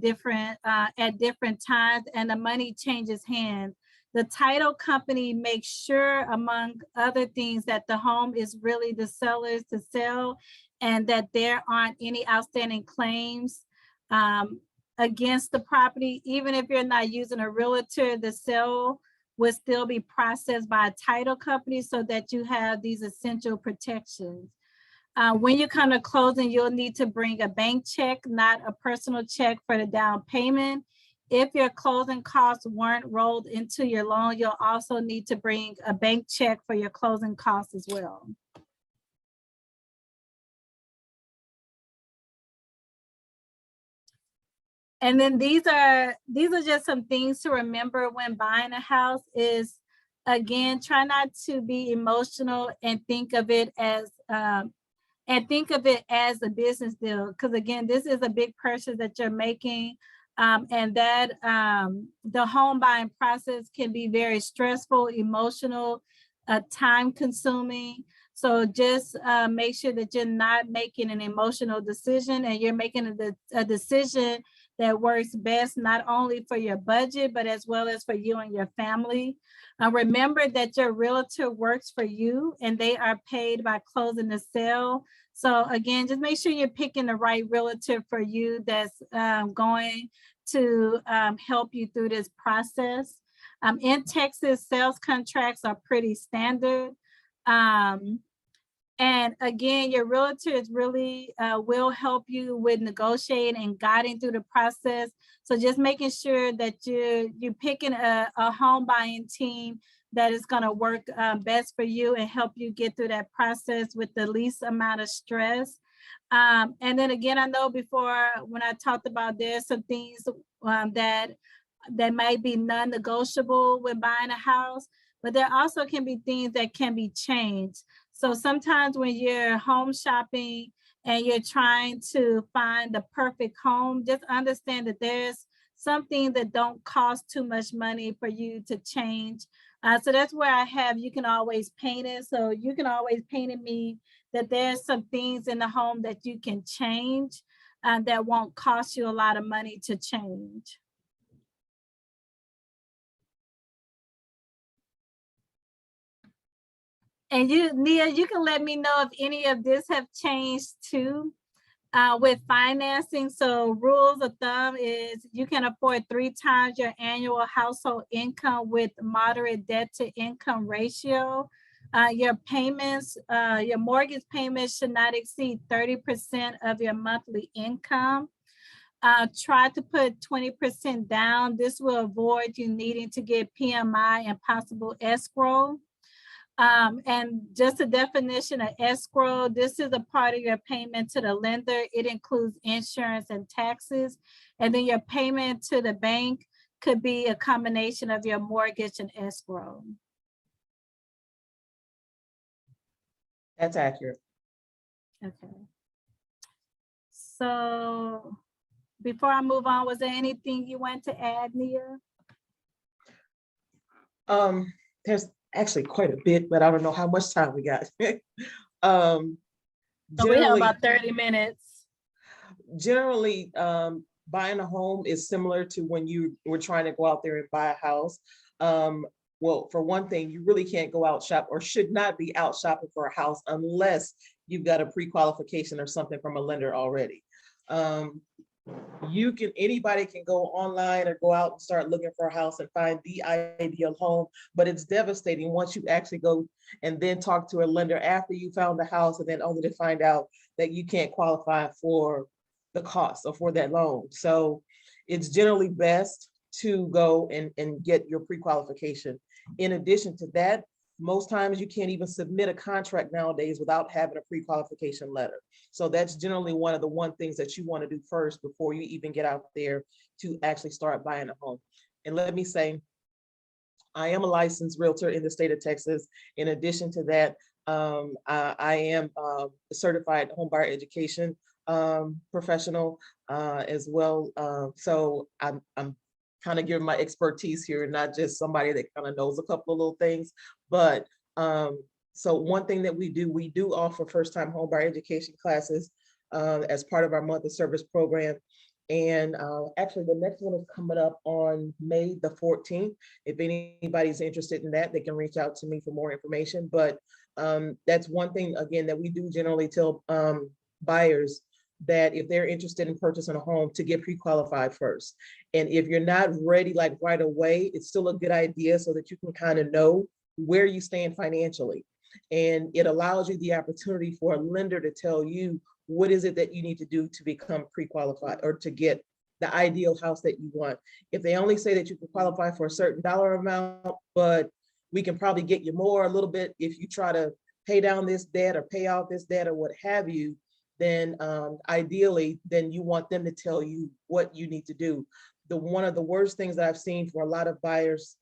Speaker 3: at different times and the money changes hands, the title company makes sure, among other things, that the home is really the seller's to sell and that there aren't any outstanding claims against the property. Even if you're not using a realtor, the sale will still be processed by a title company so that you have these essential protections. When you come to closing, you'll need to bring a bank check, not a personal check for the down payment. If your closing costs weren't rolled into your loan, you'll also need to bring a bank check for your closing costs as well. And then these are just some things to remember when buying a house is, again, try not to be emotional and think of it as and think of it as a business deal. Because again, this is a big purchase that you're making. And that the home buying process can be very stressful, emotional, time consuming. So just make sure that you're not making an emotional decision, and you're making a decision that works best, not only for your budget, but as well as for you and your family. Remember that your realtor works for you and they are paid by closing the sale. So again, just make sure you're picking the right realtor for you that's going to help you through this process. In Texas, sales contracts are pretty standard. And again, your realtor is really will help you with negotiating and guiding through the process. So just making sure that you're picking a home buying team that is going to work best for you and help you get through that process with the least amount of stress. And then again, I know before when I talked about there's some things that might be non-negotiable when buying a house, but there also can be things that can be changed. So sometimes when you're home shopping and you're trying to find the perfect home, just understand that there's something that don't cost too much money for you to change. So that's where I have, you can always paint it. So you can always paint it me that there's some things in the home that you can change that won't cost you a lot of money to change. And you, Nia, you can let me know if any of this have changed too with financing. So rules of thumb is you can afford 3 times your annual household income with moderate debt to income ratio. Your payments, your mortgage payments should not exceed 30% of your monthly income. Try to put 20% down. This will avoid you needing to get PMI and possible escrow. And just a definition of escrow, this is a part of your payment to the lender. It includes insurance and taxes. And then your payment to the bank could be a combination of your mortgage and escrow.
Speaker 1: That's accurate.
Speaker 3: Okay. So before I move on, was there anything you want to add, Nia?
Speaker 1: There's actually quite a bit, but I don't know how much time we got.
Speaker 3: So we have about 30 minutes.
Speaker 1: Generally, buying a home is similar to when you were trying to go out there and buy a house. Well, for one thing, you really can't go out shop or should not be out shopping for a house unless you've got a pre-qualification or something from a lender already. Anybody can go online or go out and start looking for a house and find the ideal home, but it's devastating once you actually go and then talk to a lender after you found the house, and then only to find out that you can't qualify for the cost or for that loan. So it's generally best to go and get your pre-qualification. In addition to that, most times you can't even submit a contract nowadays without having a pre-qualification letter. So that's generally one of the things that you want to do first before you even get out there to actually start buying a home. And let me say, I am a licensed realtor in the state of Texas. In addition to that, I am a certified homebuyer education professional as well. So I'm kind of giving my expertise here, not just somebody that kind of knows a couple of little things. But so one thing that we do offer first-time homebuyer education classes as part of our month of service program. And actually the next one is coming up on May the 14th. If anybody's interested in that, they can reach out to me for more information. But that's one thing, again, that we do generally tell buyers that if they're interested in purchasing a home, to get pre-qualified first. And if you're not ready like right away, it's still a good idea so that you can kind of know where you stand financially. And it allows you the opportunity for a lender to tell you what is it that you need to do to become pre-qualified or to get the ideal house that you want. If they only say that you can qualify for a certain dollar amount, but we can probably get you more a little bit if you try to pay down this debt or pay off this debt or what have you, then ideally, then you want them to tell you what you need to do. One of the worst things that I've seen for a lot of buyers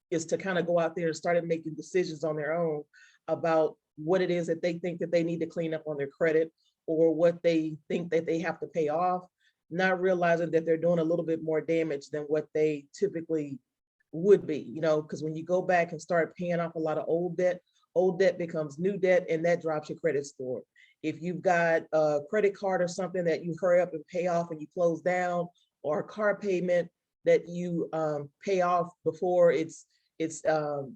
Speaker 1: is to kind of go out there and start making decisions on their own about what it is that they think that they need to clean up on their credit, or what they think that they have to pay off, not realizing that they're doing a little bit more damage than what they typically would be, because when you go back and start paying off a lot of old debt becomes new debt, and that drops your credit score. If you've got a credit card or something that you hurry up and pay off and you close down, or a car payment that you pay off before it's and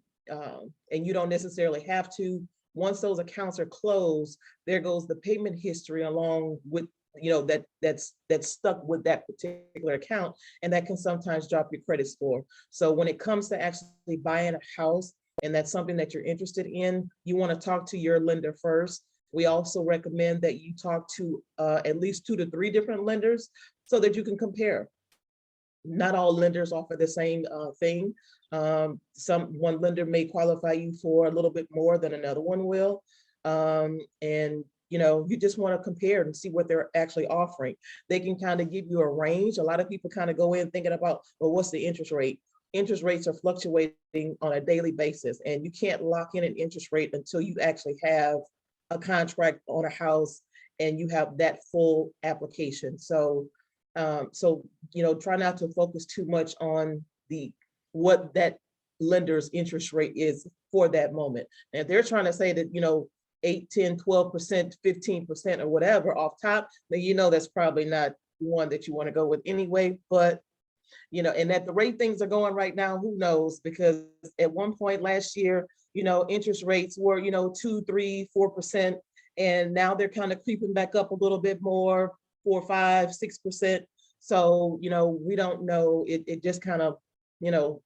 Speaker 1: you don't necessarily have to, once those accounts are closed, there goes the payment history along with, that's stuck with that particular account, and that can sometimes drop your credit score. So when it comes to actually buying a house, and that's something that you're interested in, you want to talk to your lender first. We also recommend that you talk to at least 2 to 3 different lenders so that you can compare. Not all lenders offer the same thing. One lender may qualify you for a little bit more than another one will. And you just want to compare and see what they're actually offering. They can kind of give you a range. A lot of people kind of go in thinking about, well, what's the interest rate? Interest rates are fluctuating on a daily basis, and you can't lock in an interest rate until you actually have a contract on a house and you have that full application. So try not to focus too much on what that lender's interest rate is for that moment. And if they're trying to say that 8, 10, 12%, 15% or whatever off top, then that's probably not one that you want to go with anyway. But and at the rate things are going right now, who knows? Because at one point last year, interest rates were 2, 3, 4%, and now they're kind of creeping back up a little bit more, 4, 5, 6%. So we don't know. It just kind of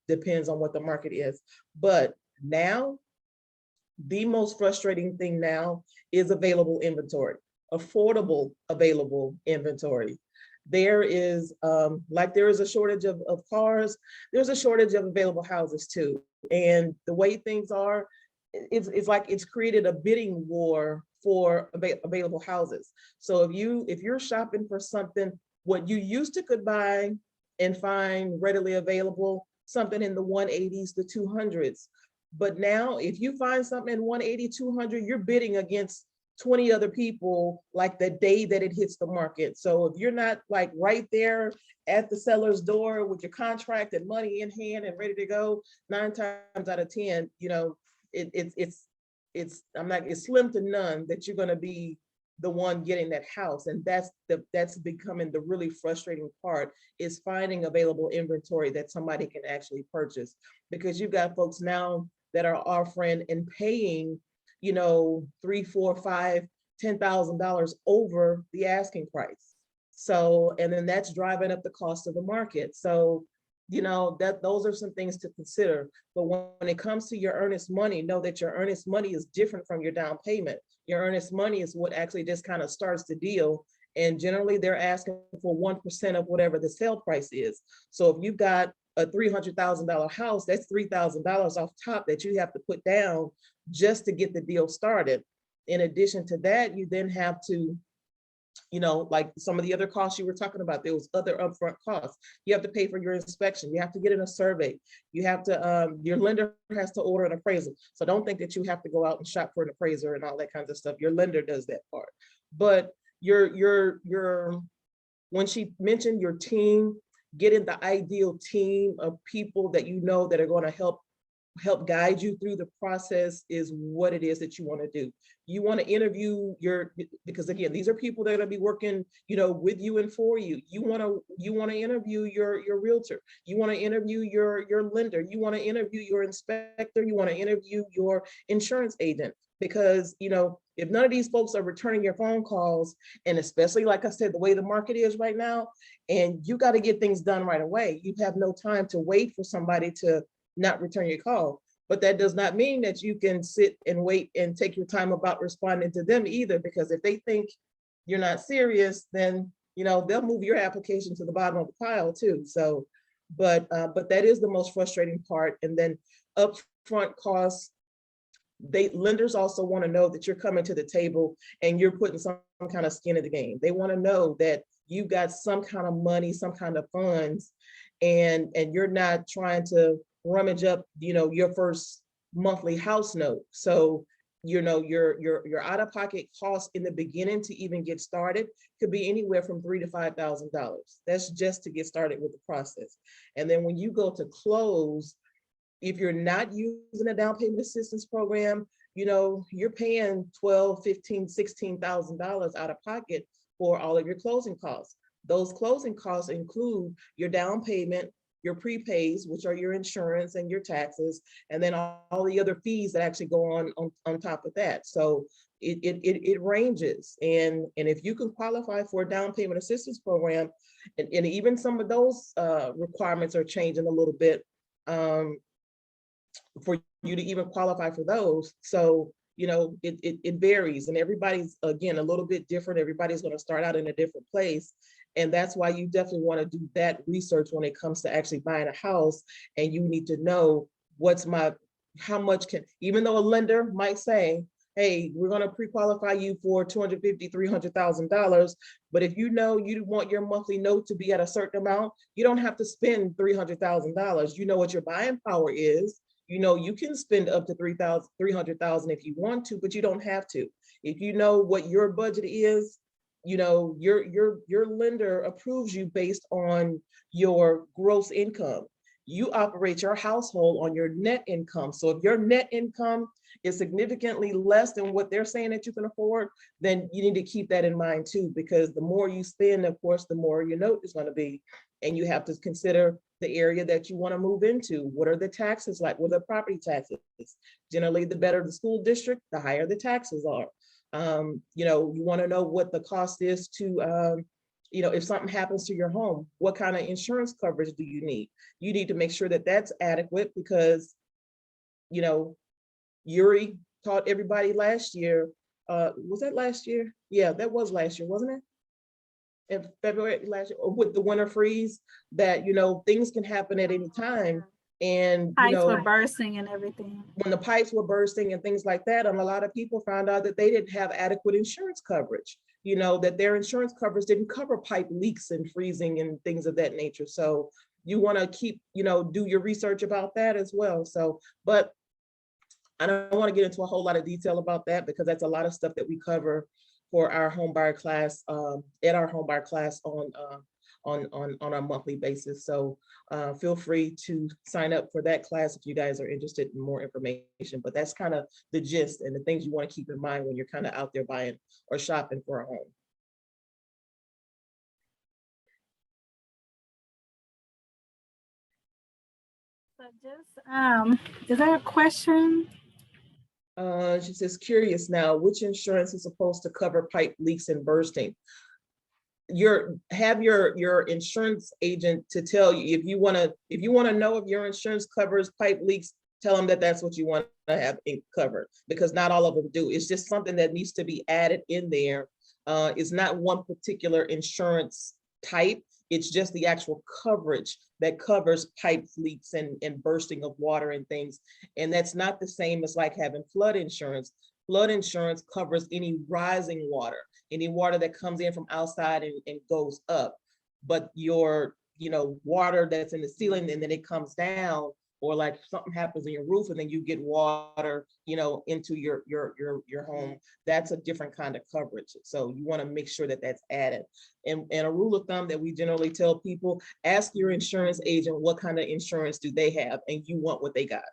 Speaker 1: depends on what the market is. But now, the most frustrating thing now is available inventory, affordable available inventory. There is there is a shortage of cars, there's a shortage of available houses too. And the way things are, it's like it's created a bidding war for available houses. So if you're shopping for something, what you used to could buy and find readily available, something in the 180s to 200s. But now if you find something in 180, 200, you're bidding against 20 other people like the day that it hits the market. So if you're not like right there at the seller's door with your contract and money in hand and ready to go, 9 times out of 10, it's slim to none that you're going to be the one getting that house. And that's becoming the really frustrating part, is finding available inventory that somebody can actually purchase, because you've got folks now that are offering and paying $3, $4, $5, $10,000 over the asking price. So, and then that's driving up the cost of the market. So, those are some things to consider. But when it comes to your earnest money, know that your earnest money is different from your down payment. Your earnest money is what actually just kind of starts the deal. And generally they're asking for 1% of whatever the sale price is. So if you've got a $300,000 house, that's $3,000 off top that you have to put down just to get the deal started. In addition to that, you then have to, like some of the other costs you were talking about, there was other upfront costs. You have to pay for your inspection. You have to get in a survey. You have to, your lender has to order an appraisal. So don't think that you have to go out and shop for an appraiser and all that kinds of stuff. Your lender does that part. But when she mentioned your team, getting the ideal team of people that that are going to help guide you through the process is what it is that you want to do. You want to interview because again, these are people that are going to be working, with you and for you. You want to interview your realtor. You want to interview your lender. You want to interview your inspector. You want to interview your insurance agent, because, if none of these folks are returning your phone calls, and especially, like I said, the way the market is right now, and you got to get things done right away. You have no time to wait for somebody to not return your call. But that does not mean that you can sit and wait and take your time about responding to them either, because if they think you're not serious, then they'll move your application to the bottom of the pile too. So, but that is the most frustrating part. And then upfront costs, lenders also want to know that you're coming to the table and you're putting some kind of skin in the game. They want to know that you've got some kind of money, some kind of funds, and you're not trying to rummage up, your first monthly house note. So your out-of-pocket costs in the beginning to even get started could be anywhere from $3,000 to $5,000. That's just to get started with the process. And then when you go to close, if you're not using a down payment assistance program, you're paying $12,000, $15,000, $16,000 out of pocket for all of your closing costs. Those closing costs include your down payment, your prepays, which are your insurance and your taxes, and then all the other fees that actually go on top of that. So it ranges. And if you can qualify for a down payment assistance program, and even some of those requirements are changing a little bit for you to even qualify for those. So, it varies, and everybody's, again, a little bit different. Everybody's going to start out in a different place. And that's why you definitely want to do that research when it comes to actually buying a house. And you need to know how much even though a lender might say, hey, we're going to pre-qualify you for $250,000, $300,000. But if you want your monthly note to be at a certain amount, you don't have to spend $300,000. You know what your buying power is. You can spend up to $300,000 if you want to, but you don't have to. If you know what your budget is, your lender approves you based on your gross income. You operate your household on your net income. So if your net income is significantly less than what they're saying that you can afford, then you need to keep that in mind too, because the more you spend, of course, the more your note is going to be. And you have to consider the area that you want to move into. What are the taxes like? What are the property taxes? Generally, the better the school district, the higher the taxes are. You want to know what the cost is to, if something happens to your home, what kind of insurance coverage do you need? You need to make sure that that's adequate because, Yuri taught everybody last year. Was that last year? Yeah, that was last year, wasn't it? In February last year, with the winter freeze, that, things can happen at any time. And
Speaker 3: pipes were bursting and everything.
Speaker 1: When the pipes were bursting and things like that, and a lot of people found out that they didn't have adequate insurance coverage, that their insurance coverage didn't cover pipe leaks and freezing and things of that nature. So you want to keep, do your research about that as well. So, but I don't want to get into a whole lot of detail about that because that's a lot of stuff that we cover for our homebuyer class, at our homebuyer class on a monthly basis. So feel free to sign up for that class if you guys are interested in more information. But that's kind of the gist and the things you want to keep in mind when you're kind of out there buying or shopping for a home.
Speaker 3: So just, is there a question?
Speaker 1: She says, curious now, which insurance is supposed to cover pipe leaks and bursting? Have your insurance agent to tell you if you want to know if your insurance covers pipe leaks. Tell them that that's what you want to have covered, because not all of them do. It's just something that needs to be added in there. It's not one particular insurance type. It's just the actual coverage that covers pipe leaks and bursting of water and things. And that's not the same as like having flood insurance. Flood insurance covers any rising water, any water that comes in from outside and goes up. But your, water that's in the ceiling and then it comes down, or like something happens in your roof and then you get water, into your home, that's a different kind of coverage. So you want to make sure that that's added. And a rule of thumb that we generally tell people, ask your insurance agent what kind of insurance do they have, and you want what they got.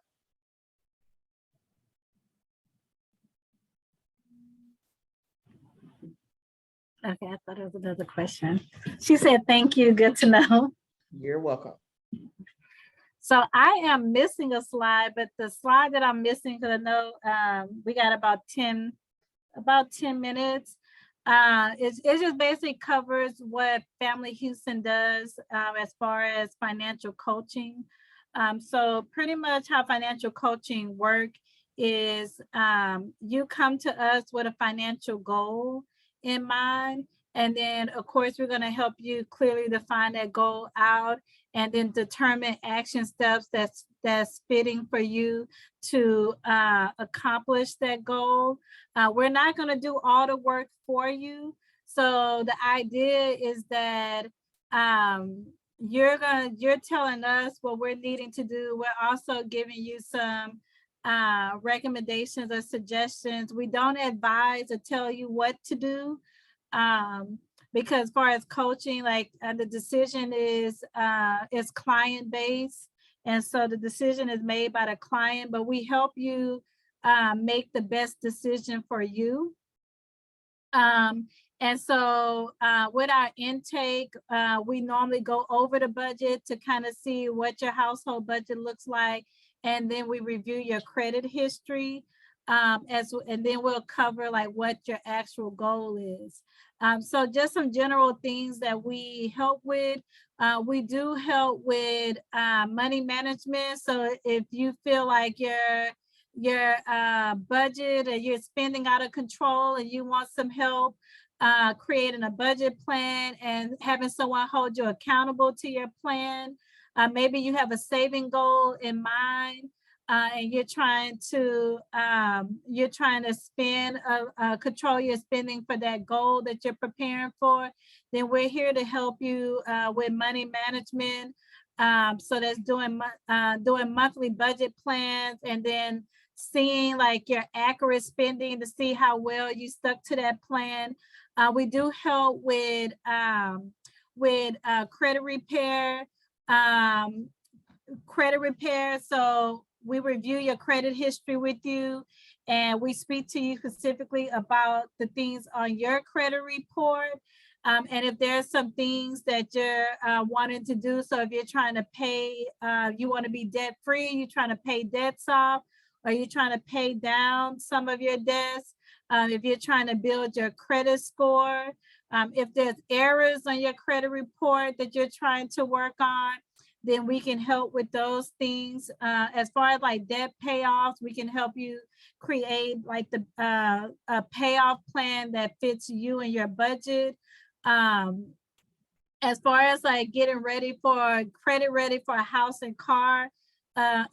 Speaker 3: Okay, I thought it was another question. She said, thank you, good to know.
Speaker 1: You're welcome.
Speaker 3: So I am missing a slide, but the slide that I'm missing, because I know we got about 10 minutes. It just basically covers what Family Houston does as far as financial coaching. So pretty much how financial coaching work is you come to us with a financial goal in mind. And then, of course, we're going to help you clearly define that goal out and then determine action steps that's fitting for you to accomplish that goal. We're not going to do all the work for you. So the idea is that you're telling us what we're needing to do. We're also giving you some recommendations or suggestions. We don't advise or tell you what to do, because as far as coaching, like the decision is client based, and so the decision is made by the client, but we help you make the best decision for you. And so with our intake, we normally go over the budget to kind of see what your household budget looks like. And then we review your credit history. And then we'll cover like what your actual goal is. So just some general things that we help with. We do help with money management. So if you feel like your budget or you're spending out of control and you want some help creating a budget plan and having someone hold you accountable to your plan. Maybe you have a saving goal in mind and you're trying to spend, control your spending for that goal that you're preparing for, then we're here to help you with money management. So that's doing monthly budget plans and then seeing like your accurate spending to see how well you stuck to that plan. We do help with credit repair. So we review your credit history with you and we speak to you specifically about the things on your credit report. And if there's some things that you're wanting to do, so if you're trying to pay, you want to be debt free, you're trying to pay debts off, or you're trying to pay down some of your debts, if you're trying to build your credit score, if there's errors on your credit report that you're trying to work on, then we can help with those things. As far as like debt payoffs, we can help you create like a payoff plan that fits you and your budget. As far as like getting ready for credit ready for a house and car,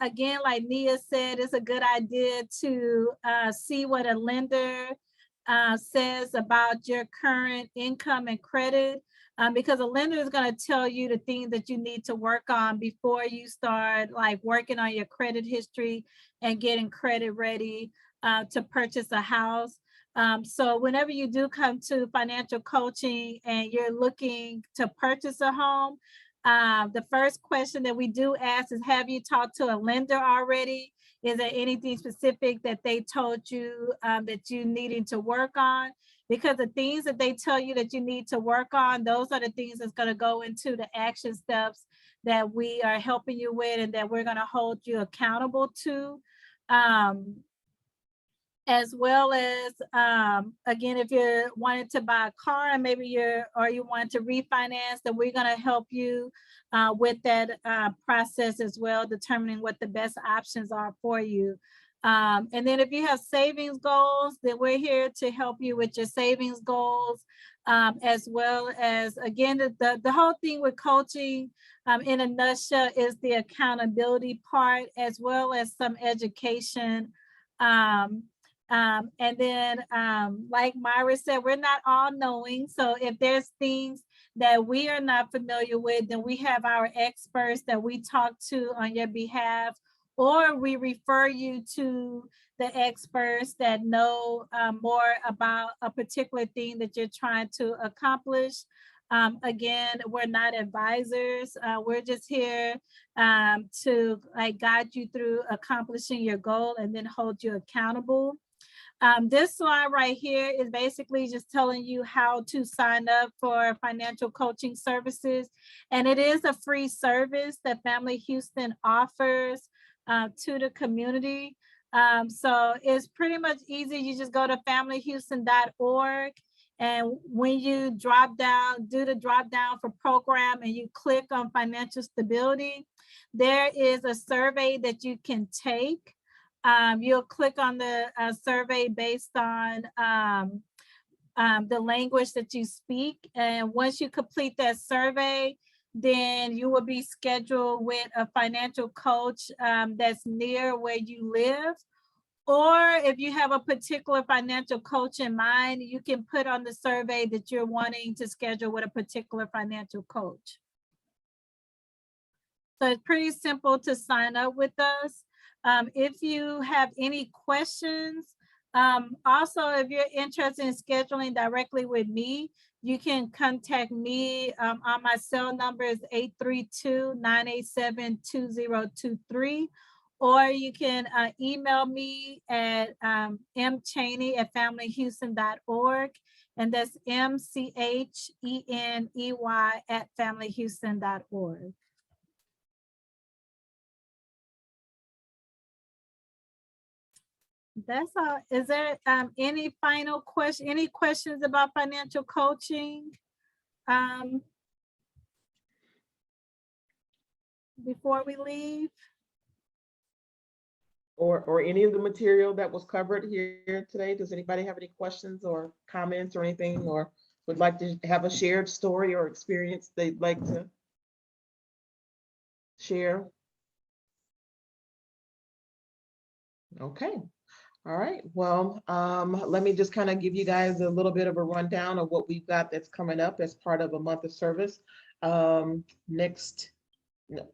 Speaker 3: again, like Nia said, it's a good idea to see what a lender says about your current income and credit, because a lender is going to tell you the things that you need to work on before you start like working on your credit history and getting credit ready to purchase a house. So whenever you do come to financial coaching and you're looking to purchase a home, the first question that we do ask is, have you talked to a lender already? Is there anything specific that they told you that you needing to work on? Because the things that they tell you that you need to work on, those are the things that's going to go into the action steps that we are helping you with and that we're going to hold you accountable to. As well as, again, if you're wanting to buy a car and maybe you want to refinance, then we're going to help you with that process as well, determining what the best options are for you. And then if you have savings goals, then we're here to help you with your savings goals, as well as, again, the whole thing with coaching in a nutshell is the accountability part, as well as some education. And then, like Myra said, we're not all knowing. So if there's things that we are not familiar with, then we have our experts that we talk to on your behalf, or we refer you to the experts that know more about a particular thing that you're trying to accomplish. Again, we're not advisors. We're just here to like guide you through accomplishing your goal and then hold you accountable. This slide right here is basically just telling you how to sign up for financial coaching services. And it is a free service that Family Houston offers to the community. So it's pretty much easy. You just go to familyhouston.org. And when you do the drop down for program and you click on financial stability, there is a survey that you can take. You'll click on the survey based on the language that you speak. And once you complete that survey, then you will be scheduled with a financial coach that's near where you live. Or if you have a particular financial coach in mind, you can put on the survey that you're wanting to schedule with a particular financial coach. So it's pretty simple to sign up with us. If you have any questions, also, if you're interested in scheduling directly with me, you can contact me on my cell number is 832-987-2023, or you can email me at mchaney@familyhouston.org, and that's MCHENEY@familyhouston.org. That's all. Is there any final question, any questions about financial coaching? Before we leave?
Speaker 1: Or any of the material that was covered here today? Does anybody have any questions or comments or anything, or would like to have a shared story or experience they'd like to share? Okay. All right, well, let me just kind of give you guys a little bit of a rundown of what we've got that's coming up as part of a month of service.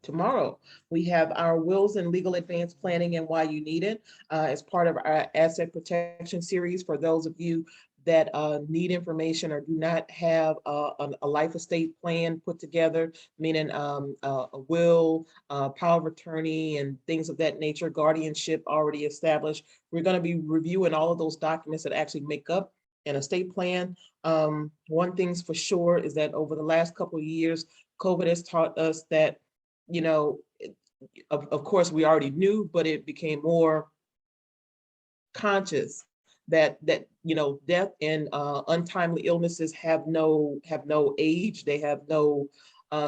Speaker 1: Tomorrow, we have our wills and legal advance planning and why you need it as part of our asset protection series. For those of you that need information or do not have a life estate plan put together, meaning a will, power of attorney, and things of that nature, guardianship already established. We're going to be reviewing all of those documents that actually make up an estate plan. One thing's for sure is that over the last couple of years, COVID has taught us that, you know, of course we already knew, but it became more conscious that you know, death and untimely illnesses have no age. They have no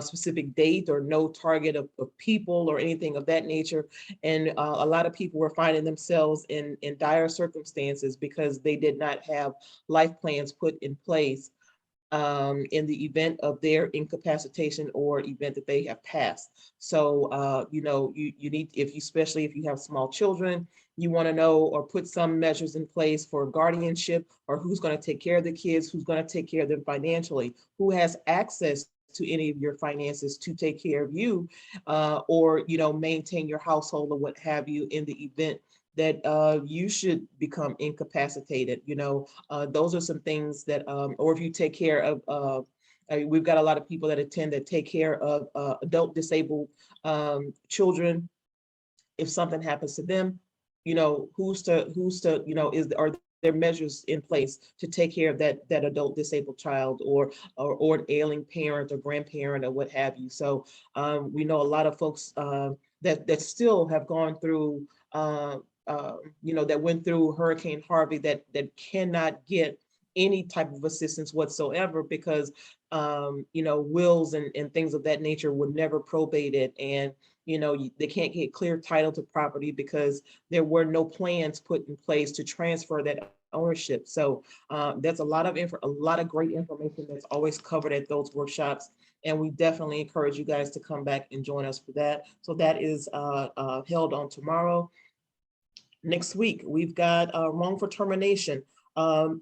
Speaker 1: specific date or no target of people or anything of that nature. And a lot of people were finding themselves in dire circumstances because they did not have life plans put in place in the event of their incapacitation or event that they have passed. So, you know, you need, especially if you have small children, you want to know or put some measures in place for guardianship, or who's going to take care of the kids, who's going to take care of them financially, who has access to any of your finances to take care of you, or, you know, maintain your household or what have you in the event that you should become incapacitated. You know, those are some things that, or if you take care of, we've got a lot of people that attend that take care of adult disabled children. If something happens to them, you know, who's to, you know, are there measures in place to take care of that adult disabled child or an ailing parent or grandparent or what have you. So we know a lot of folks that still have gone through you know, that went through Hurricane Harvey that cannot get any type of assistance whatsoever because you know, wills and things of that nature were never probated, and you know, they can't get clear title to property because there were no plans put in place to transfer that ownership. So there's a lot of great information that's always covered at those workshops, and we definitely encourage you guys to come back and join us for that. So that is held on tomorrow. Next week, we've got wrongful termination.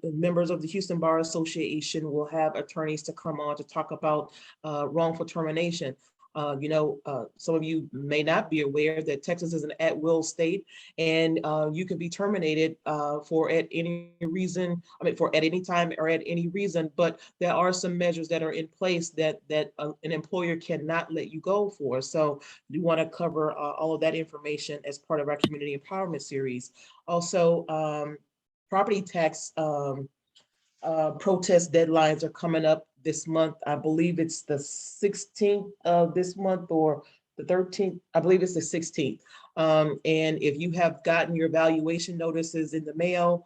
Speaker 1: Members of the Houston Bar Association will have attorneys to come on to talk about wrongful termination. You know, some of you may not be aware that Texas is an at-will state, and you can be terminated for at any reason. I mean, for at any time or at any reason. But there are some measures that are in place that an employer cannot let you go for. So we want to cover all of that information as part of our community empowerment series. Also, property tax protest deadlines are coming up this month. I believe it's the 16th of this month or the 13th. I believe it's the 16th. And if you have gotten your valuation notices in the mail,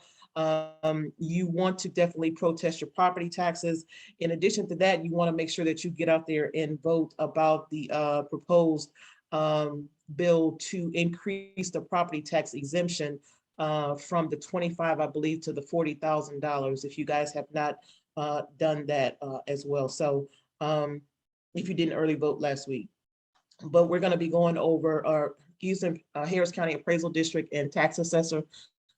Speaker 1: you want to definitely protest your property taxes. In addition to that, you want to make sure that you get out there and vote about the proposed bill to increase the property tax exemption from the 25, I believe, to the $40,000. If you guys have not done that as well. So if you didn't early vote last week, but we're going to be going over our Houston Harris County Appraisal District and Tax Assessor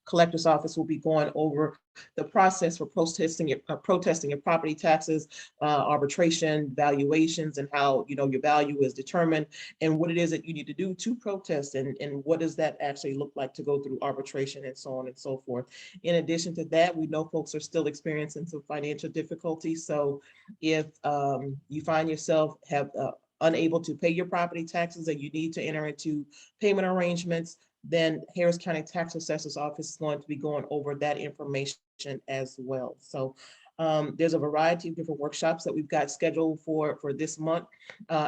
Speaker 1: collector's office will be going over the process for protesting your property taxes, arbitration, valuations, and how your value is determined, and what it is that you need to do to protest, and what does that actually look like to go through arbitration, and so on and so forth. In addition to that, we know folks are still experiencing some financial difficulties. So if you find yourself unable to pay your property taxes and you need to enter into payment arrangements, then Harris County Tax Assessor's Office is going to be going over that information as well. So there's a variety of different workshops that we've got scheduled for this month,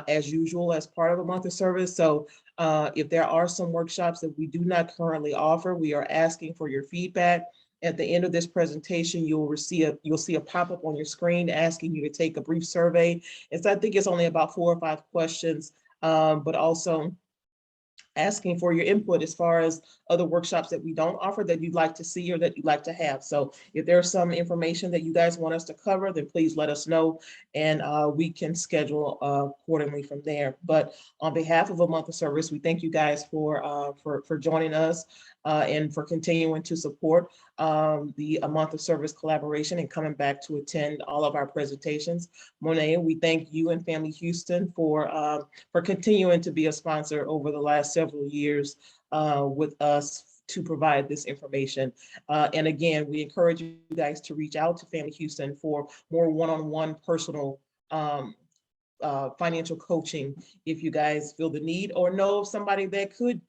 Speaker 1: as usual, as part of a month of service. So if there are some workshops that we do not currently offer, we are asking for your feedback. At the end of this presentation, you'll see a pop-up on your screen asking you to take a brief survey. I think it's only about 4 or 5 questions, but also asking for your input as far as other workshops that we don't offer that you'd like to see or that you'd like to have. So if there's some information that you guys want us to cover, then please let us know, and we can schedule accordingly from there. But on behalf of a month of service, we thank you guys for joining us and for continuing to support the A Month of Service collaboration and coming back to attend all of our presentations. Monet, we thank you and Family Houston for continuing to be a sponsor over the last several years with us to provide this information. And again, we encourage you guys to reach out to Family Houston for more one-on-one personal financial coaching if you guys feel the need or know of somebody that could,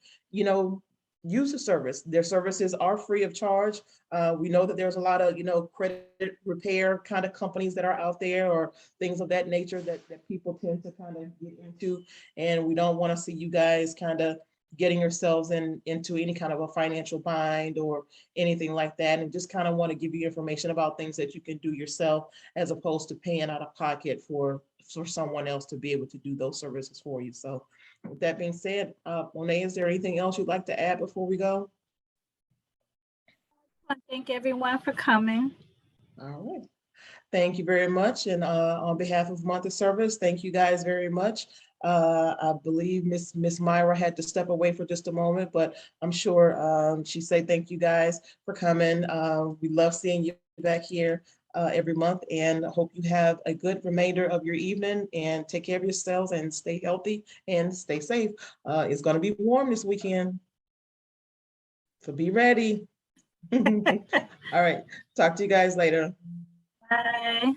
Speaker 1: use the service. Their services are free of charge. We know that there's a lot of, credit repair kind of companies that are out there or things of that nature that people tend to kind of get into. And we don't want to see you guys kind of getting yourselves into any kind of a financial bind or anything like that. And just kind of want to give you information about things that you can do yourself as opposed to paying out of pocket for someone else to be able to do those services for you. So with that being said, Monet, is there anything else you'd like to add before we go?
Speaker 3: I thank everyone for coming.
Speaker 1: All right. Thank you very much. And on behalf of Month of Service, thank you guys very much. I believe Miss Myra had to step away for just a moment, but I'm sure she said thank you guys for coming. We love seeing you back here every month, and I hope you have a good remainder of your evening, and take care of yourselves and stay healthy and stay safe. It's going to be warm this weekend, so be ready. All right, talk to you guys later.
Speaker 3: Bye.